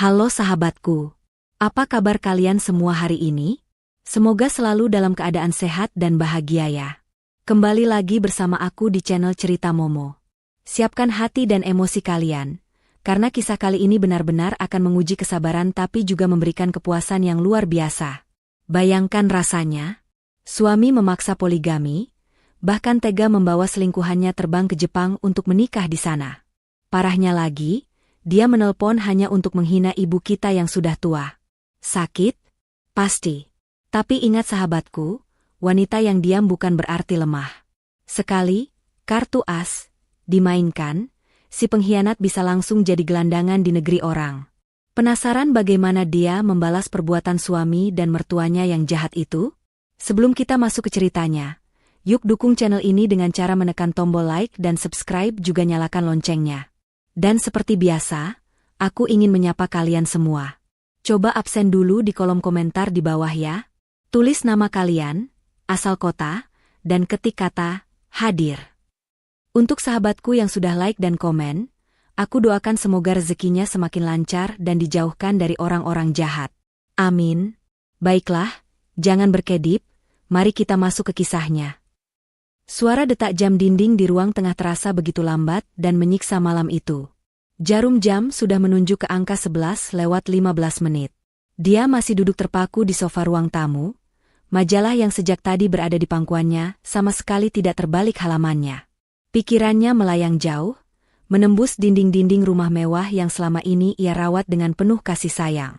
Halo sahabatku, apa kabar kalian semua hari ini? Semoga selalu dalam keadaan sehat dan bahagia ya. Kembali lagi bersama aku di channel Cerita Momo. Siapkan hati dan emosi kalian, karena kisah kali ini benar-benar akan menguji kesabaran tapi juga memberikan kepuasan yang luar biasa. Bayangkan rasanya, suami memaksa poligami, bahkan tega membawa selingkuhannya terbang ke Jepang untuk menikah di sana. Parahnya lagi, dia menelpon hanya untuk menghina ibu kita yang sudah tua. Sakit? Pasti. Tapi ingat sahabatku, wanita yang diam bukan berarti lemah. Sekali, kartu as dimainkan, si pengkhianat bisa langsung jadi gelandangan di negeri orang. Penasaran bagaimana dia membalas perbuatan suami dan mertuanya yang jahat itu? Sebelum kita masuk ke ceritanya, yuk dukung channel ini dengan cara menekan tombol like dan subscribe juga nyalakan loncengnya. Dan seperti biasa, aku ingin menyapa kalian semua. Coba absen dulu di kolom komentar di bawah ya. Tulis nama kalian, asal kota, dan ketik kata hadir. Untuk sahabatku yang sudah like dan komen, aku doakan semoga rezekinya semakin lancar dan dijauhkan dari orang-orang jahat. Amin. Baiklah, jangan berkedip, mari kita masuk ke kisahnya. Suara detak jam dinding di ruang tengah terasa begitu lambat dan menyiksa malam itu. Jarum jam sudah menunjuk ke angka 11:15 menit. Dia masih duduk terpaku di sofa ruang tamu. Majalah yang sejak tadi berada di pangkuannya sama sekali tidak terbalik halamannya. Pikirannya melayang jauh, menembus dinding-dinding rumah mewah yang selama ini ia rawat dengan penuh kasih sayang.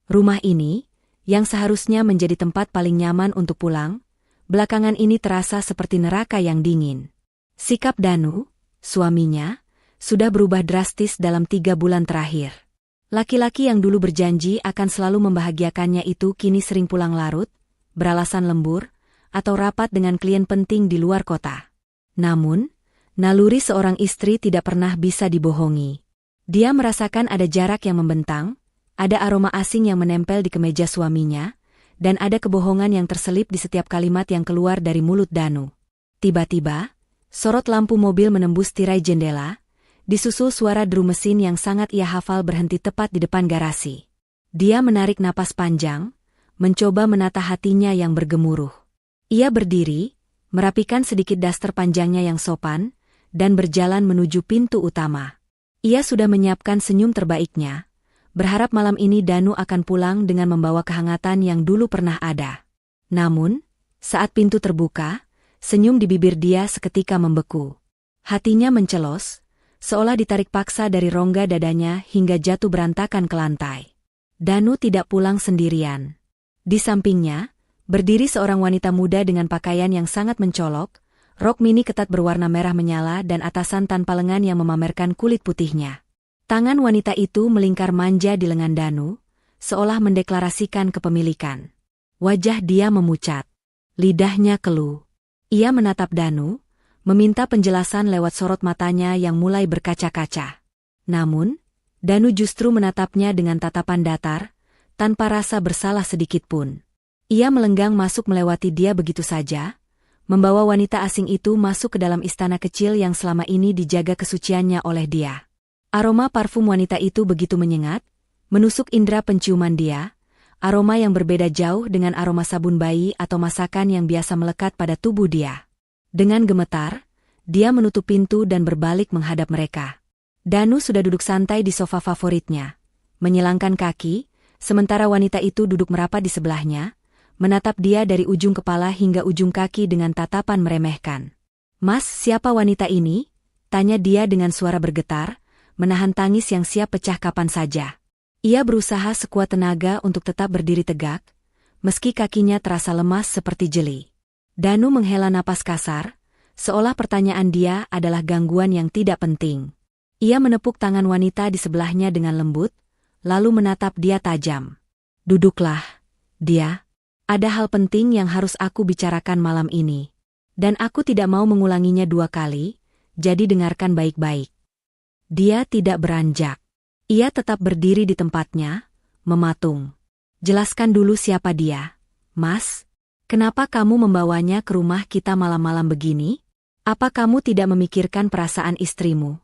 Rumah ini, yang seharusnya menjadi tempat paling nyaman untuk pulang, belakangan ini terasa seperti neraka yang dingin. Sikap Danu, suaminya, sudah berubah drastis dalam 3 bulan terakhir. Laki-laki yang dulu berjanji akan selalu membahagiakannya itu kini sering pulang larut, beralasan lembur, atau rapat dengan klien penting di luar kota. Namun, naluri seorang istri tidak pernah bisa dibohongi. Dia merasakan ada jarak yang membentang, ada aroma asing yang menempel di kemeja suaminya, dan ada kebohongan yang terselip di setiap kalimat yang keluar dari mulut Danu. Tiba-tiba, sorot lampu mobil menembus tirai jendela, disusul suara deru mesin yang sangat ia hafal berhenti tepat di depan garasi. Dia menarik napas panjang, mencoba menata hatinya yang bergemuruh. Ia berdiri, merapikan sedikit daster panjangnya yang sopan, dan berjalan menuju pintu utama. Ia sudah menyiapkan senyum terbaiknya, berharap malam ini Danu akan pulang dengan membawa kehangatan yang dulu pernah ada. Namun, saat pintu terbuka, senyum di bibir dia seketika membeku. Hatinya mencelos, seolah ditarik paksa dari rongga dadanya hingga jatuh berantakan ke lantai. Danu tidak pulang sendirian. Di sampingnya, berdiri seorang wanita muda dengan pakaian yang sangat mencolok, rok mini ketat berwarna merah menyala dan atasan tanpa lengan yang memamerkan kulit putihnya. Tangan wanita itu melingkar manja di lengan Danu, seolah mendeklarasikan kepemilikan. Wajah dia memucat. Lidahnya keluh. Ia menatap Danu, meminta penjelasan lewat sorot matanya yang mulai berkaca-kaca. Namun, Danu justru menatapnya dengan tatapan datar, tanpa rasa bersalah sedikit pun. Ia melenggang masuk melewati dia begitu saja, membawa wanita asing itu masuk ke dalam istana kecil yang selama ini dijaga kesuciannya oleh dia. Aroma parfum wanita itu begitu menyengat, menusuk indera penciuman dia, aroma yang berbeda jauh dengan aroma sabun bayi atau masakan yang biasa melekat pada tubuh dia. Dengan gemetar, dia menutup pintu dan berbalik menghadap mereka. Danu sudah duduk santai di sofa favoritnya, menyilangkan kaki, sementara wanita itu duduk merapat di sebelahnya, menatap dia dari ujung kepala hingga ujung kaki dengan tatapan meremehkan. "Mas, siapa wanita ini?" tanya dia dengan suara bergetar, menahan tangis yang siap pecah kapan saja. Ia berusaha sekuat tenaga untuk tetap berdiri tegak, meski kakinya terasa lemas seperti jeli. Danu menghela napas kasar, seolah pertanyaan dia adalah gangguan yang tidak penting. Ia menepuk tangan wanita di sebelahnya dengan lembut, lalu menatap dia tajam. "Duduklah, dia. Ada hal penting yang harus aku bicarakan malam ini. Dan aku tidak mau mengulanginya 2 kali, jadi dengarkan baik-baik." Dia tidak beranjak. Ia tetap berdiri di tempatnya, mematung. "Jelaskan dulu siapa dia, Mas. Kenapa kamu membawanya ke rumah kita malam-malam begini? Apa kamu tidak memikirkan perasaan istrimu?"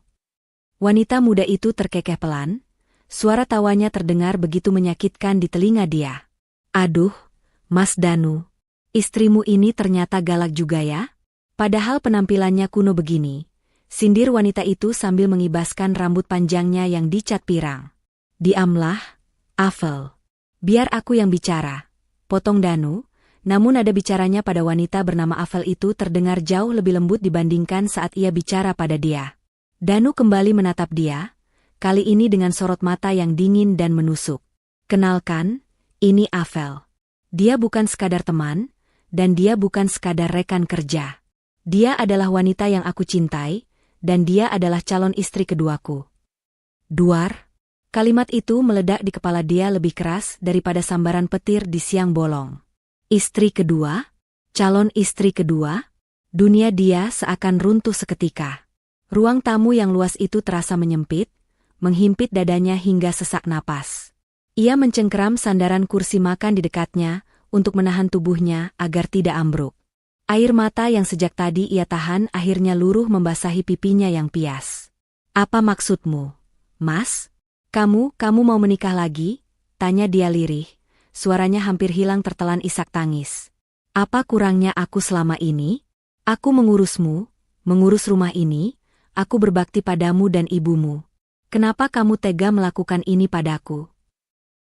Wanita muda itu terkekeh pelan, Suara tawanya terdengar begitu menyakitkan di telinga dia. Aduh, Mas Danu. Istrimu ini ternyata galak juga ya? Padahal penampilannya kuno begini. Sindir wanita itu sambil mengibaskan rambut panjangnya yang dicat pirang. Diamlah, Avel. Biar aku yang bicara. Potong Danu, namun nada bicaranya pada wanita bernama Avel itu terdengar jauh lebih lembut dibandingkan saat ia bicara pada dia. Danu kembali menatap dia, kali ini dengan sorot mata yang dingin dan menusuk. Kenalkan, ini Avel. Dia bukan sekadar teman, dan dia bukan sekadar rekan kerja. Dia adalah wanita yang aku cintai, dan dia adalah calon istri keduaku. Duar. Kalimat itu meledak di kepala dia lebih keras daripada sambaran petir di siang bolong. Istri kedua? Calon istri kedua? Dunia dia seakan runtuh seketika. Ruang tamu yang luas itu terasa menyempit, menghimpit dadanya hingga sesak napas. Ia mencengkeram sandaran kursi makan di dekatnya untuk menahan tubuhnya agar tidak ambruk. Air mata yang sejak tadi ia tahan akhirnya luruh membasahi pipinya yang pias. Apa maksudmu, Mas? Kamu mau menikah lagi? Tanya dia lirih. Suaranya hampir hilang tertelan isak tangis. Apa kurangnya aku selama ini? Aku mengurusmu, mengurus rumah ini, aku berbakti padamu dan ibumu. Kenapa kamu tega melakukan ini padaku?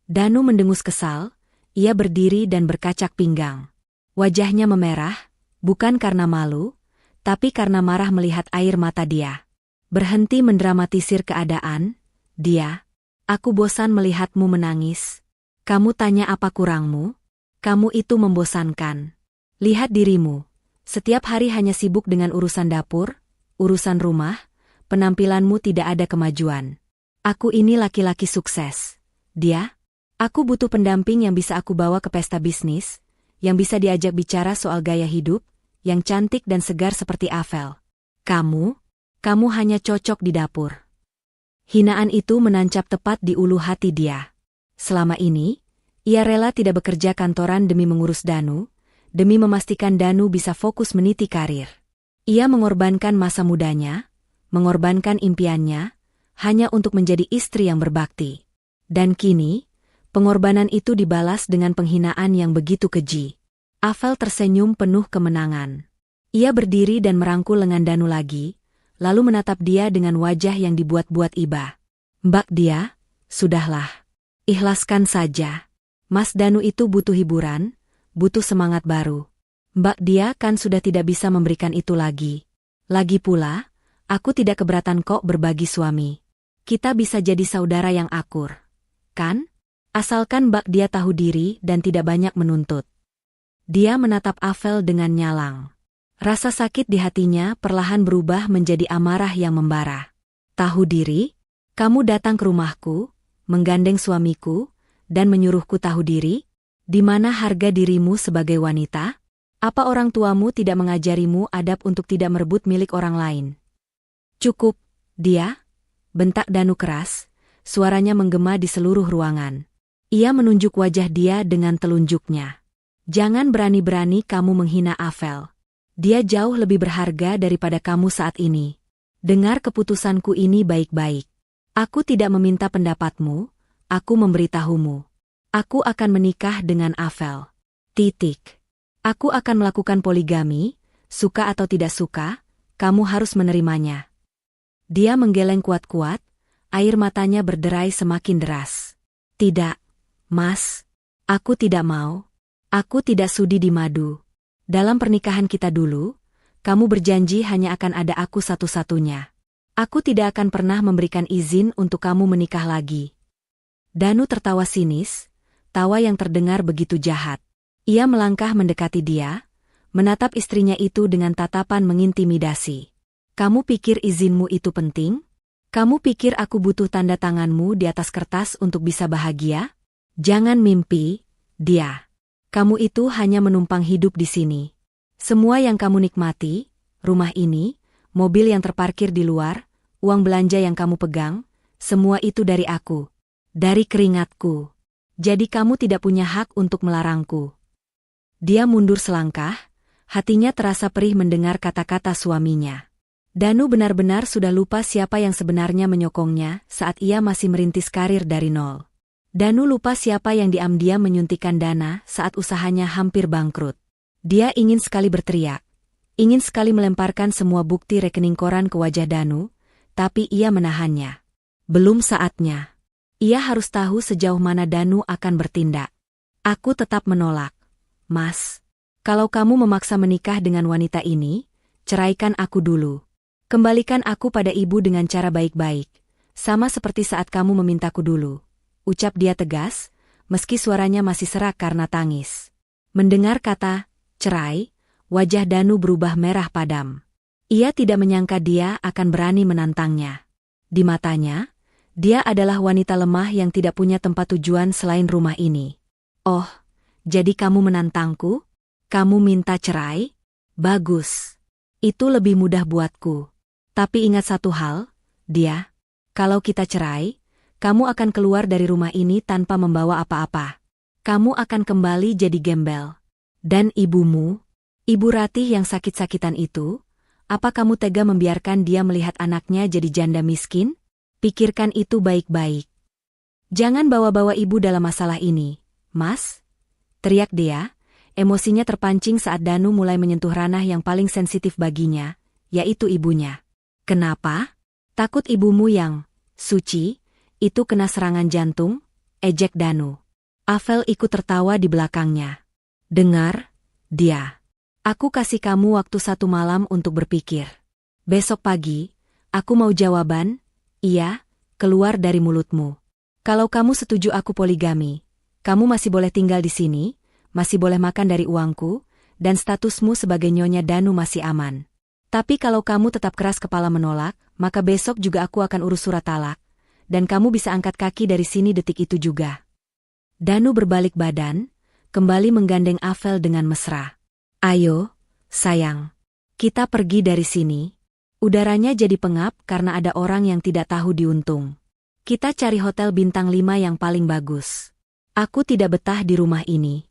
Danu mendengus kesal. Ia berdiri dan berkacak pinggang. Wajahnya memerah, bukan karena malu, tapi karena marah melihat air mata dia. Berhenti mendramatisir keadaan, dia. Aku bosan melihatmu menangis. Kamu tanya apa kurangmu? Kamu itu membosankan. Lihat dirimu. Setiap hari hanya sibuk dengan urusan dapur, urusan rumah, penampilanmu tidak ada kemajuan. Aku ini laki-laki sukses. Dia? Aku butuh pendamping yang bisa aku bawa ke pesta bisnis, yang bisa diajak bicara soal gaya hidup, yang cantik dan segar seperti Avel. Kamu hanya cocok di dapur. Hinaan itu menancap tepat di ulu hati dia. Selama ini, ia rela tidak bekerja kantoran demi mengurus Danu, demi memastikan Danu bisa fokus meniti karir. Ia mengorbankan masa mudanya, mengorbankan impiannya, hanya untuk menjadi istri yang berbakti. Dan kini, pengorbanan itu dibalas dengan penghinaan yang begitu keji. Avel tersenyum penuh kemenangan. Ia berdiri dan merangkul lengan Danu lagi, lalu menatap dia dengan wajah yang dibuat-buat iba. Mbak dia, sudahlah. Ikhlaskan saja. Mas Danu itu butuh hiburan, butuh semangat baru. Mbak dia kan sudah tidak bisa memberikan itu lagi. Lagi pula, aku tidak keberatan kok berbagi suami. Kita bisa jadi saudara yang akur. Kan? Asalkan Mbak dia tahu diri dan tidak banyak menuntut. Dia menatap Avel dengan nyalang. Rasa sakit di hatinya perlahan berubah menjadi amarah yang membara. Tahu diri? Kamu datang ke rumahku, menggandeng suamiku, dan menyuruhku tahu diri? Di mana harga dirimu sebagai wanita? Apa orang tuamu tidak mengajarimu adab untuk tidak merebut milik orang lain? Cukup, dia? Bentak Danu keras, suaranya menggema di seluruh ruangan. Ia menunjuk wajah dia dengan telunjuknya. Jangan berani-berani kamu menghina Avel. Dia jauh lebih berharga daripada kamu saat ini. Dengar keputusanku ini baik-baik. Aku tidak meminta pendapatmu, aku memberitahumu. Aku akan menikah dengan Avel. Titik. Aku akan melakukan poligami, suka atau tidak suka, kamu harus menerimanya. Dia menggeleng kuat-kuat, air matanya berderai semakin deras. Tidak. Mas, aku tidak mau. Aku tidak sudi dimadu. Dalam pernikahan kita dulu, kamu berjanji hanya akan ada aku satu-satunya. Aku tidak akan pernah memberikan izin untuk kamu menikah lagi. Danu tertawa sinis, tawa yang terdengar begitu jahat. Ia melangkah mendekati dia, menatap istrinya itu dengan tatapan mengintimidasi. Kamu pikir izinmu itu penting? Kamu pikir aku butuh tanda tanganmu di atas kertas untuk bisa bahagia? Jangan mimpi, dia. Kamu itu hanya menumpang hidup di sini. Semua yang kamu nikmati, rumah ini, mobil yang terparkir di luar, uang belanja yang kamu pegang, semua itu dari aku. Dari keringatku. Jadi kamu tidak punya hak untuk melarangku. Dia mundur selangkah, hatinya terasa perih mendengar kata-kata suaminya. Danu benar-benar sudah lupa siapa yang sebenarnya menyokongnya saat ia masih merintis karir dari nol. Danu lupa siapa yang diam-diam menyuntikkan dana saat usahanya hampir bangkrut. Dia ingin sekali berteriak. Ingin sekali melemparkan semua bukti rekening koran ke wajah Danu, tapi ia menahannya. Belum saatnya. Ia harus tahu sejauh mana Danu akan bertindak. Aku tetap menolak. Mas, kalau kamu memaksa menikah dengan wanita ini, ceraikan aku dulu. Kembalikan aku pada ibu dengan cara baik-baik, sama seperti saat kamu memintaku dulu. Ucap dia tegas, meski suaranya masih serak karena tangis. Mendengar kata cerai, wajah Danu berubah merah padam. Ia tidak menyangka dia akan berani menantangnya. Di matanya, dia adalah wanita lemah yang tidak punya tempat tujuan selain rumah ini. Oh, jadi kamu menantangku? Kamu minta cerai? Bagus. Itu lebih mudah buatku. Tapi ingat satu hal, dia, kalau kita cerai, kamu akan keluar dari rumah ini tanpa membawa apa-apa. Kamu akan kembali jadi gembel. Dan ibumu? Ibu Ratih yang sakit-sakitan itu, apa kamu tega membiarkan dia melihat anaknya jadi janda miskin? Pikirkan itu baik-baik. Jangan bawa-bawa ibu dalam masalah ini, Mas. Teriak dia, emosinya terpancing saat Danu mulai menyentuh ranah yang paling sensitif baginya, yaitu ibunya. Kenapa? Takut ibumu yang suci, itu kena serangan jantung? Ejek Danu. Avel ikut tertawa di belakangnya. Dengar, dia. Aku kasih kamu waktu 1 malam untuk berpikir. Besok pagi, aku mau jawaban, iya, keluar dari mulutmu. Kalau kamu setuju aku poligami, kamu masih boleh tinggal di sini, masih boleh makan dari uangku, dan statusmu sebagai Nyonya Danu masih aman. Tapi kalau kamu tetap keras kepala menolak, maka besok juga aku akan urus surat talak, dan kamu bisa angkat kaki dari sini detik itu juga. Danu berbalik badan, kembali menggandeng Avel dengan mesra. Ayo, sayang. Kita pergi dari sini. Udaranya jadi pengap karena ada orang yang tidak tahu diuntung. Kita cari hotel bintang 5 yang paling bagus. Aku tidak betah di rumah ini.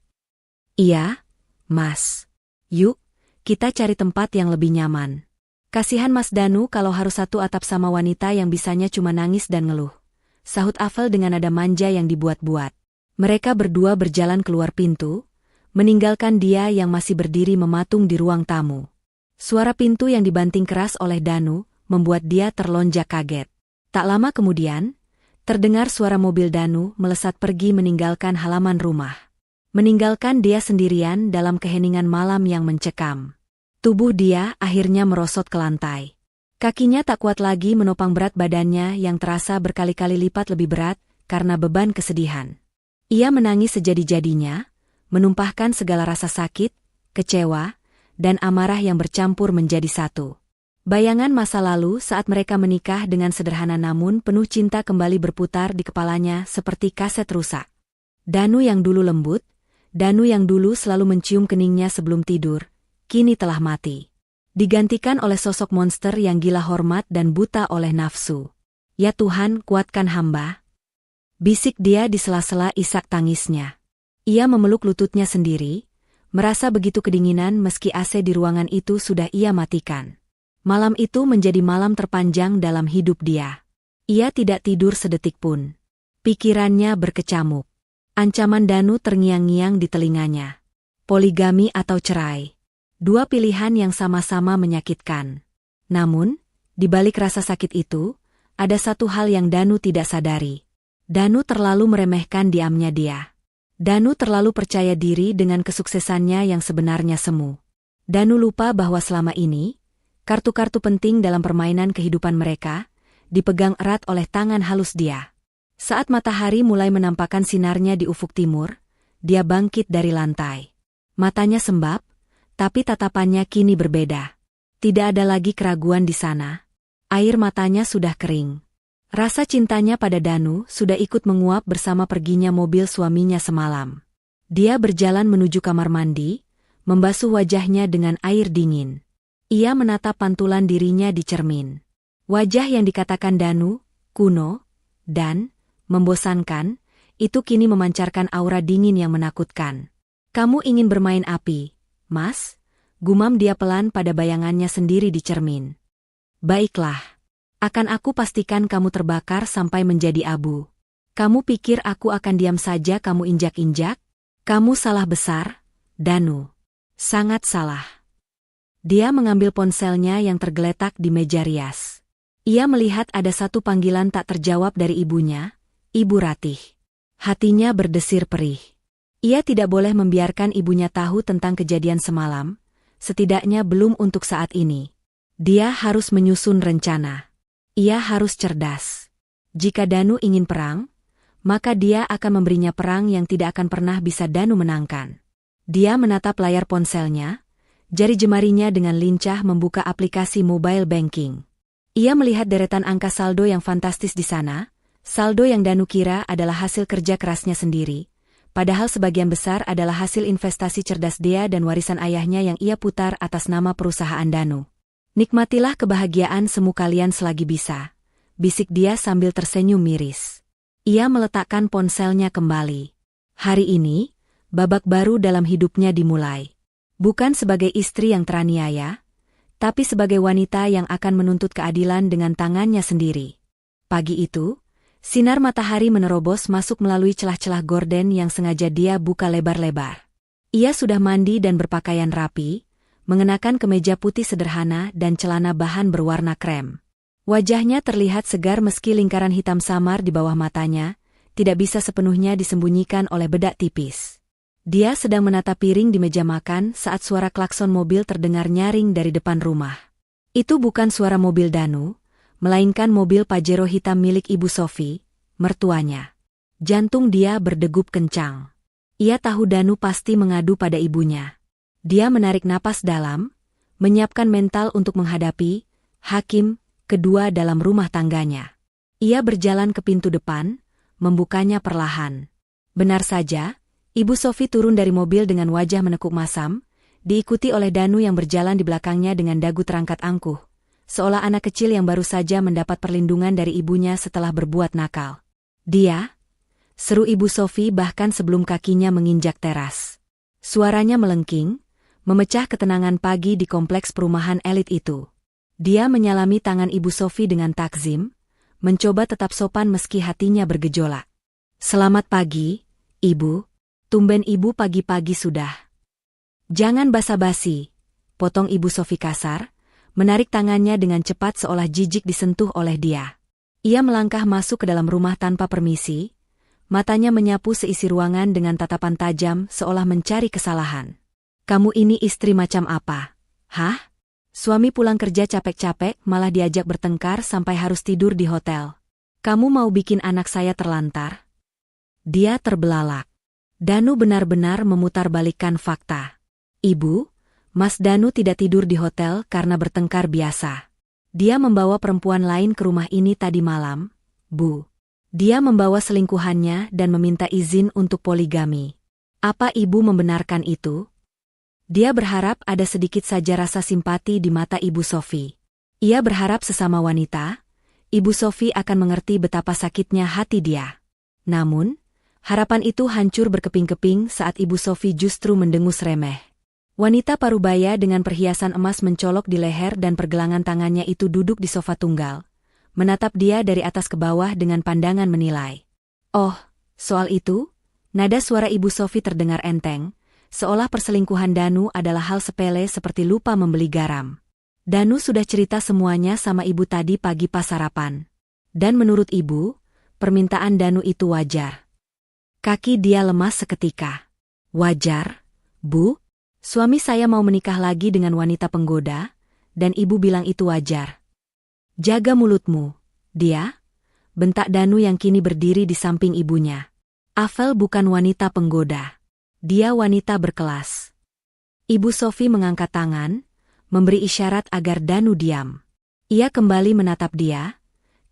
Iya, Mas. Yuk, kita cari tempat yang lebih nyaman. Kasihan Mas Danu kalau harus satu atap sama wanita yang bisanya cuma nangis dan ngeluh. Sahut Avel dengan nada manja yang dibuat-buat. Mereka berdua berjalan keluar pintu, meninggalkan dia yang masih berdiri mematung di ruang tamu. Suara pintu yang dibanting keras oleh Danu membuat dia terlonjak kaget. Tak lama kemudian, terdengar suara mobil Danu melesat pergi meninggalkan halaman rumah. Meninggalkan dia sendirian dalam keheningan malam yang mencekam. Tubuh dia akhirnya merosot ke lantai. Kakinya tak kuat lagi menopang berat badannya yang terasa berkali-kali lipat lebih berat karena beban kesedihan. Ia menangis sejadi-jadinya, menumpahkan segala rasa sakit, kecewa, dan amarah yang bercampur menjadi satu. Bayangan masa lalu saat mereka menikah dengan sederhana namun penuh cinta kembali berputar di kepalanya seperti kaset rusak. Danu yang dulu lembut, Danu yang dulu selalu mencium keningnya sebelum tidur, kini telah mati. Digantikan oleh sosok monster yang gila hormat dan buta oleh nafsu. Ya Tuhan, kuatkan hamba. Bisik dia di sela-sela isak tangisnya. Ia memeluk lututnya sendiri, merasa begitu kedinginan meski AC di ruangan itu sudah ia matikan. Malam itu menjadi malam terpanjang dalam hidup dia. Ia tidak tidur sedetik pun. Pikirannya berkecamuk. Ancaman Danu terngiang-ngiang di telinganya. Poligami atau cerai. Dua pilihan yang sama-sama menyakitkan. Namun, di balik rasa sakit itu, ada satu hal yang Danu tidak sadari. Danu terlalu meremehkan diamnya dia. Danu terlalu percaya diri dengan kesuksesannya yang sebenarnya semu. Danu lupa bahwa selama ini, kartu-kartu penting dalam permainan kehidupan mereka, dipegang erat oleh tangan halus dia. Saat matahari mulai menampakkan sinarnya di ufuk timur, dia bangkit dari lantai. Matanya sembab, tapi tatapannya kini berbeda. Tidak ada lagi keraguan di sana. Air matanya sudah kering. Rasa cintanya pada Danu sudah ikut menguap bersama perginya mobil suaminya semalam. Dia berjalan menuju kamar mandi, membasuh wajahnya dengan air dingin. Ia menatap pantulan dirinya di cermin. Wajah yang dikatakan Danu, kuno, dan membosankan, itu kini memancarkan aura dingin yang menakutkan. Kamu ingin bermain api, Mas? Gumam dia pelan pada bayangannya sendiri di cermin. Baiklah. Akan aku pastikan kamu terbakar sampai menjadi abu. Kamu pikir aku akan diam saja kamu injak-injak? Kamu salah besar, Danu. Sangat salah. Dia mengambil ponselnya yang tergeletak di meja rias. Ia melihat ada satu panggilan tak terjawab dari ibunya, Ibu Ratih. Hatinya berdesir perih. Ia tidak boleh membiarkan ibunya tahu tentang kejadian semalam, setidaknya belum untuk saat ini. Dia harus menyusun rencana. Ia harus cerdas. Jika Danu ingin perang, maka dia akan memberinya perang yang tidak akan pernah bisa Danu menangkan. Dia menatap layar ponselnya, jari jemarinya dengan lincah membuka aplikasi mobile banking. Ia melihat deretan angka saldo yang fantastis di sana, saldo yang Danu kira adalah hasil kerja kerasnya sendiri. Padahal sebagian besar adalah hasil investasi cerdas dia dan warisan ayahnya yang ia putar atas nama perusahaan Danu. Nikmatilah kebahagiaan semu kalian selagi bisa, bisik dia sambil tersenyum miris. Ia meletakkan ponselnya kembali. Hari ini, babak baru dalam hidupnya dimulai. Bukan sebagai istri yang teraniaya, tapi sebagai wanita yang akan menuntut keadilan dengan tangannya sendiri. Pagi itu, sinar matahari menerobos masuk melalui celah-celah gorden yang sengaja dia buka lebar-lebar. Ia sudah mandi dan berpakaian rapi, mengenakan kemeja putih sederhana dan celana bahan berwarna krem. Wajahnya terlihat segar meski lingkaran hitam samar di bawah matanya, tidak bisa sepenuhnya disembunyikan oleh bedak tipis. Dia sedang menata piring di meja makan saat suara klakson mobil terdengar nyaring dari depan rumah. Itu bukan suara mobil Danu, melainkan mobil Pajero hitam milik Ibu Sofi, mertuanya. Jantung dia berdegup kencang. Ia tahu Danu pasti mengadu pada ibunya. Dia menarik napas dalam, menyiapkan mental untuk menghadapi hakim kedua dalam rumah tangganya. Ia berjalan ke pintu depan, membukanya perlahan. Benar saja, Ibu Sofi turun dari mobil dengan wajah menekuk masam, diikuti oleh Danu yang berjalan di belakangnya dengan dagu terangkat angkuh, seolah anak kecil yang baru saja mendapat perlindungan dari ibunya setelah berbuat nakal. Dia, seru Ibu Sofi bahkan sebelum kakinya menginjak teras. Suaranya melengking, memecah ketenangan pagi di kompleks perumahan elit itu. Dia menyalami tangan Ibu Sofi dengan takzim, mencoba tetap sopan meski hatinya bergejolak. Selamat pagi, Ibu. Tumben Ibu pagi-pagi sudah. Jangan basa-basi, potong Ibu Sofi kasar, menarik tangannya dengan cepat seolah jijik disentuh oleh dia. Ia melangkah masuk ke dalam rumah tanpa permisi, matanya menyapu seisi ruangan dengan tatapan tajam seolah mencari kesalahan. Kamu ini istri macam apa? Hah? Suami pulang kerja capek-capek malah diajak bertengkar sampai harus tidur di hotel. Kamu mau bikin anak saya terlantar? Dia terbelalak. Danu benar-benar memutarbalikkan fakta. Ibu, Mas Danu tidak tidur di hotel karena bertengkar biasa. Dia membawa perempuan lain ke rumah ini tadi malam, Bu. Dia membawa selingkuhannya dan meminta izin untuk poligami. Apa Ibu membenarkan itu? Dia berharap ada sedikit saja rasa simpati di mata Ibu Sofi. Ia berharap sesama wanita, Ibu Sofi akan mengerti betapa sakitnya hati dia. Namun, harapan itu hancur berkeping-keping saat Ibu Sofi justru mendengus remeh. Wanita parubaya dengan perhiasan emas mencolok di leher dan pergelangan tangannya itu duduk di sofa tunggal, menatap dia dari atas ke bawah dengan pandangan menilai. Oh, soal itu? Nada suara Ibu Sofi terdengar enteng, seolah perselingkuhan Danu adalah hal sepele seperti lupa membeli garam. Danu sudah cerita semuanya sama Ibu tadi pagi pas sarapan. Dan menurut Ibu, permintaan Danu itu wajar. Kaki dia lemas seketika. Wajar, Bu? Suami saya mau menikah lagi dengan wanita penggoda, dan Ibu bilang itu wajar. Jaga mulutmu, dia? Bentak Danu yang kini berdiri di samping ibunya. Avel bukan wanita penggoda. Dia wanita berkelas. Ibu Sofi mengangkat tangan, memberi isyarat agar Danu diam. Ia kembali menatap dia,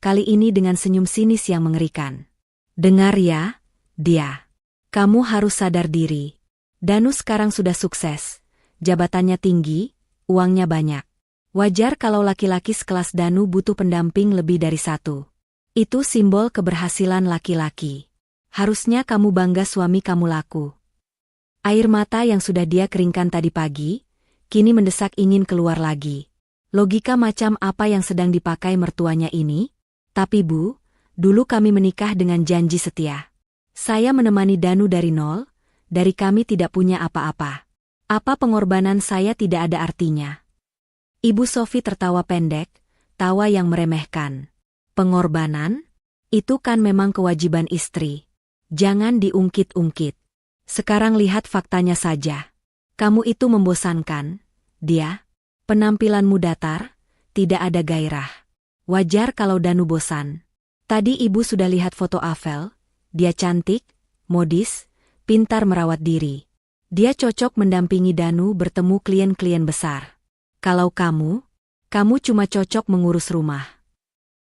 kali ini dengan senyum sinis yang mengerikan. Dengar ya, dia. Kamu harus sadar diri. Danu sekarang sudah sukses, jabatannya tinggi, uangnya banyak. Wajar kalau laki-laki sekelas Danu butuh pendamping lebih dari satu. Itu simbol keberhasilan laki-laki. Harusnya kamu bangga suami kamu laku. Air mata yang sudah dia keringkan tadi pagi, kini mendesak ingin keluar lagi. Logika macam apa yang sedang dipakai mertuanya ini? Tapi Bu, dulu kami menikah dengan janji setia. Saya menemani Danu dari nol, dari kami tidak punya apa-apa. Apa pengorbanan saya tidak ada artinya? Ibu Sofi tertawa pendek, tawa yang meremehkan. Pengorbanan? Itu kan memang kewajiban istri. Jangan diungkit-ungkit. Sekarang lihat faktanya saja. Kamu itu membosankan. Dia, penampilanmu datar, tidak ada gairah. Wajar kalau Danu bosan. Tadi ibu sudah lihat foto Avel. Dia cantik, modis, pintar merawat diri. Dia cocok mendampingi Danu bertemu klien-klien besar. Kalau kamu cuma cocok mengurus rumah.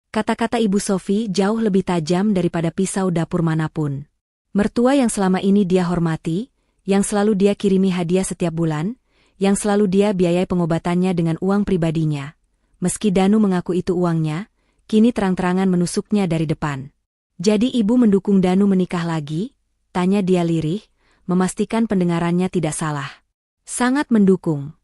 Kata-kata Ibu Sofi jauh lebih tajam daripada pisau dapur manapun. Mertua yang selama ini dia hormati, yang selalu dia kirimi hadiah setiap bulan, yang selalu dia biayai pengobatannya dengan uang pribadinya. Meski Danu mengaku itu uangnya, kini terang-terangan menusuknya dari depan. Jadi ibu mendukung Danu menikah lagi? Tanya dia lirih, memastikan pendengarannya tidak salah. Sangat mendukung.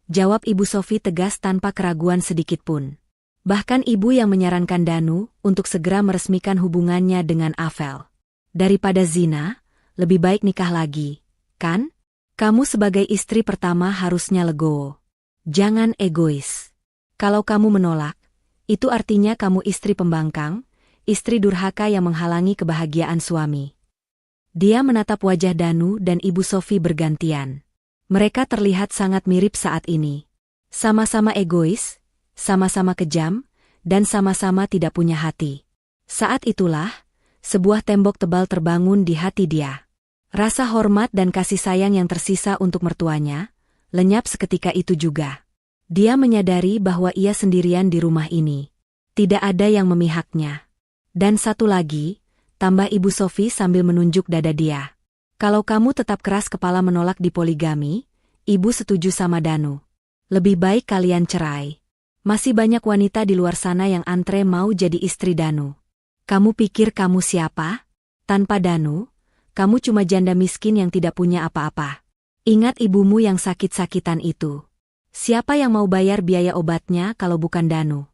Jawab Ibu Sofi tegas tanpa keraguan sedikitpun. Bahkan ibu yang menyarankan Danu untuk segera meresmikan hubungannya dengan Avel. Daripada zina, lebih baik nikah lagi, kan? Kamu sebagai istri pertama harusnya legowo. Jangan egois. Kalau kamu menolak, itu artinya kamu istri pembangkang, istri durhaka yang menghalangi kebahagiaan suami. Dia menatap wajah Danu dan Ibu Sofi bergantian. Mereka terlihat sangat mirip saat ini. Sama-sama egois, sama-sama kejam, dan sama-sama tidak punya hati. Saat itulah, sebuah tembok tebal terbangun di hati dia. Rasa hormat dan kasih sayang yang tersisa untuk mertuanya, lenyap seketika itu juga. Dia menyadari bahwa ia sendirian di rumah ini. Tidak ada yang memihaknya. Dan satu lagi, tambah Ibu Sofi sambil menunjuk dada dia. Kalau kamu tetap keras kepala menolak dipoligami, ibu setuju sama Danu. Lebih baik kalian cerai. Masih banyak wanita di luar sana yang antre mau jadi istri Danu. Kamu pikir kamu siapa? Tanpa Danu, kamu cuma janda miskin yang tidak punya apa-apa. Ingat ibumu yang sakit-sakitan itu. Siapa yang mau bayar biaya obatnya kalau bukan Danu?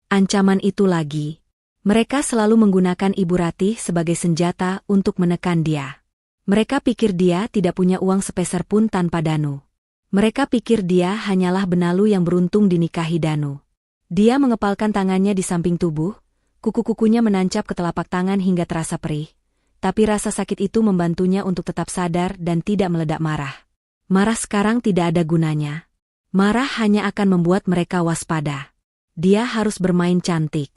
Ancaman itu lagi. Mereka selalu menggunakan Ibu Ratih sebagai senjata untuk menekan dia. Mereka pikir dia tidak punya uang sepeser pun tanpa Danu. Mereka pikir dia hanyalah benalu yang beruntung dinikahi Danu. Dia mengepalkan tangannya di samping tubuh, kuku-kukunya menancap ke telapak tangan hingga terasa perih. Tapi rasa sakit itu membantunya untuk tetap sadar dan tidak meledak marah. Marah sekarang tidak ada gunanya. Marah hanya akan membuat mereka waspada. Dia harus bermain cantik.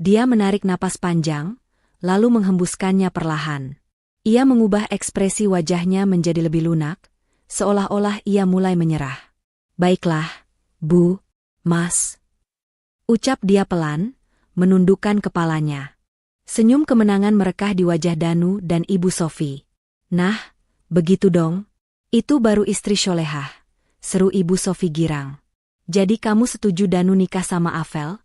Dia menarik napas panjang, lalu menghembuskannya perlahan. Ia mengubah ekspresi wajahnya menjadi lebih lunak, seolah-olah ia mulai menyerah. Baiklah, Bu, Mas. Ucap dia pelan, menundukkan kepalanya. Senyum kemenangan merekah di wajah Danu dan Ibu Sofi. Nah, begitu dong. Itu baru istri solehah, seru Ibu Sofi girang. Jadi kamu setuju Danu nikah sama Avel?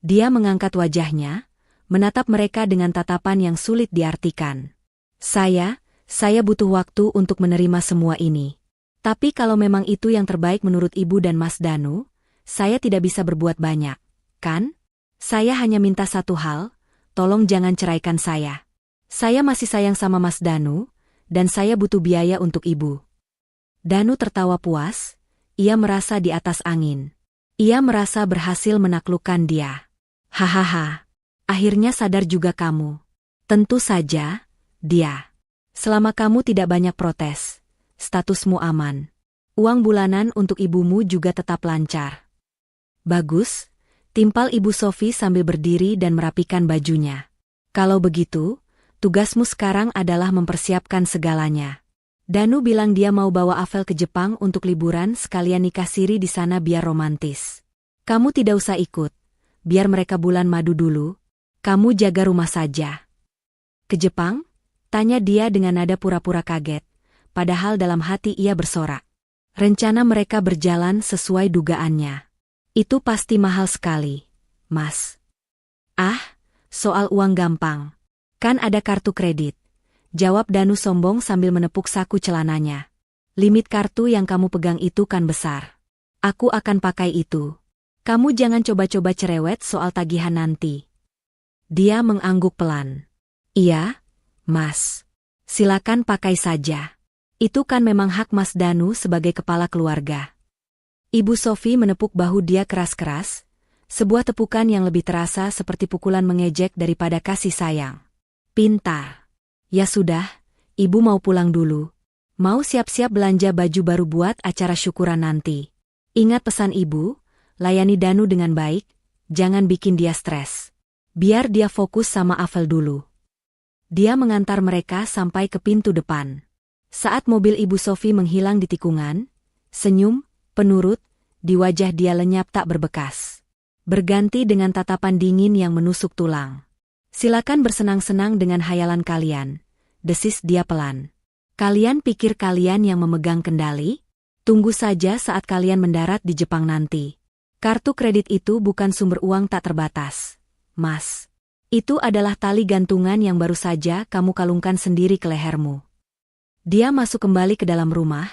Dia mengangkat wajahnya, menatap mereka dengan tatapan yang sulit diartikan. Saya butuh waktu untuk menerima semua ini. Tapi kalau memang itu yang terbaik menurut Ibu dan Mas Danu, saya tidak bisa berbuat banyak, kan? Saya hanya minta satu hal, tolong jangan ceraikan saya. Saya masih sayang sama Mas Danu, dan saya butuh biaya untuk Ibu. Danu tertawa puas, ia merasa di atas angin. Ia merasa berhasil menaklukkan dia. Hahaha, akhirnya sadar juga kamu. Tentu saja, dia. Selama kamu tidak banyak protes, statusmu aman. Uang bulanan untuk ibumu juga tetap lancar. Bagus, timpal Ibu Sofi sambil berdiri dan merapikan bajunya. Kalau begitu, tugasmu sekarang adalah mempersiapkan segalanya. Danu bilang dia mau bawa Avel ke Jepang untuk liburan sekalian nikah siri di sana biar romantis. Kamu tidak usah ikut, biar mereka bulan madu dulu. Kamu jaga rumah saja. Ke Jepang? Tanya dia dengan nada pura-pura kaget, padahal dalam hati ia bersorak. Rencana mereka berjalan sesuai dugaannya. Itu pasti mahal sekali, Mas. Ah, soal uang gampang. Kan ada kartu kredit. Jawab Danu sombong sambil menepuk saku celananya. Limit kartu yang kamu pegang itu kan besar. Aku akan pakai itu. Kamu jangan coba-coba cerewet soal tagihan nanti. Dia mengangguk pelan. Iya, Mas. Silakan pakai saja. Itu kan memang hak Mas Danu sebagai kepala keluarga. Ibu Sofi menepuk bahu dia keras-keras, sebuah tepukan yang lebih terasa seperti pukulan mengejek daripada kasih sayang. Pintar. Ya sudah, Ibu mau pulang dulu. Mau siap-siap belanja baju baru buat acara syukuran nanti. Ingat pesan Ibu, layani Danu dengan baik, jangan bikin dia stres. Biar dia fokus sama Afel dulu. Dia mengantar mereka sampai ke pintu depan. Saat mobil Ibu Sofi menghilang di tikungan, senyum, penurut, di wajah dia lenyap tak berbekas. Berganti dengan tatapan dingin yang menusuk tulang. Silakan bersenang-senang dengan hayalan kalian, desis dia pelan. Kalian pikir kalian yang memegang kendali? Tunggu saja saat kalian mendarat di Jepang nanti. Kartu kredit itu bukan sumber uang tak terbatas, Mas. Itu adalah tali gantungan yang baru saja kamu kalungkan sendiri ke lehermu. Dia masuk kembali ke dalam rumah,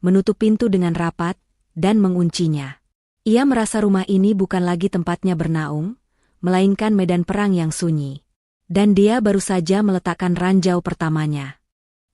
menutup pintu dengan rapat, dan menguncinya. Ia merasa rumah ini bukan lagi tempatnya bernaung, melainkan medan perang yang sunyi. Dan dia baru saja meletakkan ranjau pertamanya.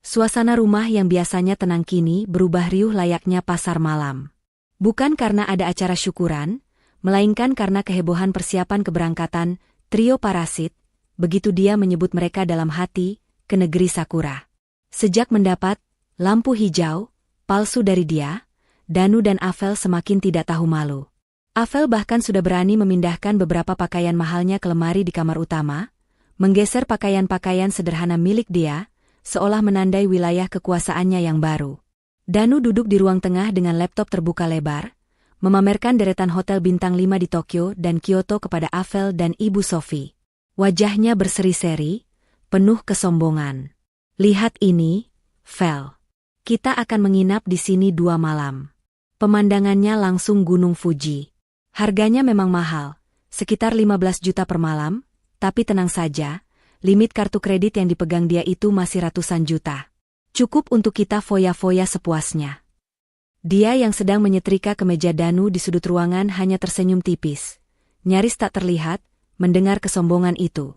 Suasana rumah yang biasanya tenang kini berubah riuh layaknya pasar malam. Bukan karena ada acara syukuran, melainkan karena kehebohan persiapan keberangkatan trio parasit, begitu dia menyebut mereka dalam hati, ke negeri Sakura. Sejak mendapat lampu hijau palsu dari dia, Danu dan Afel semakin tidak tahu malu. Afel bahkan sudah berani memindahkan beberapa pakaian mahalnya ke lemari di kamar utama, menggeser pakaian-pakaian sederhana milik dia, seolah menandai wilayah kekuasaannya yang baru. Danu duduk di ruang tengah dengan laptop terbuka lebar, memamerkan deretan hotel bintang 5 di Tokyo dan Kyoto kepada Afel dan Ibu Sofi. Wajahnya berseri-seri, penuh kesombongan. Lihat ini, Fel. Kita akan menginap di sini 2 malam. Pemandangannya langsung Gunung Fuji. Harganya memang mahal, sekitar 15 juta per malam, tapi tenang saja, limit kartu kredit yang dipegang dia itu masih ratusan juta. Cukup untuk kita foya-foya sepuasnya. Dia yang sedang menyetrika kemeja Danu di sudut ruangan hanya tersenyum tipis. Nyaris tak terlihat, mendengar kesombongan itu.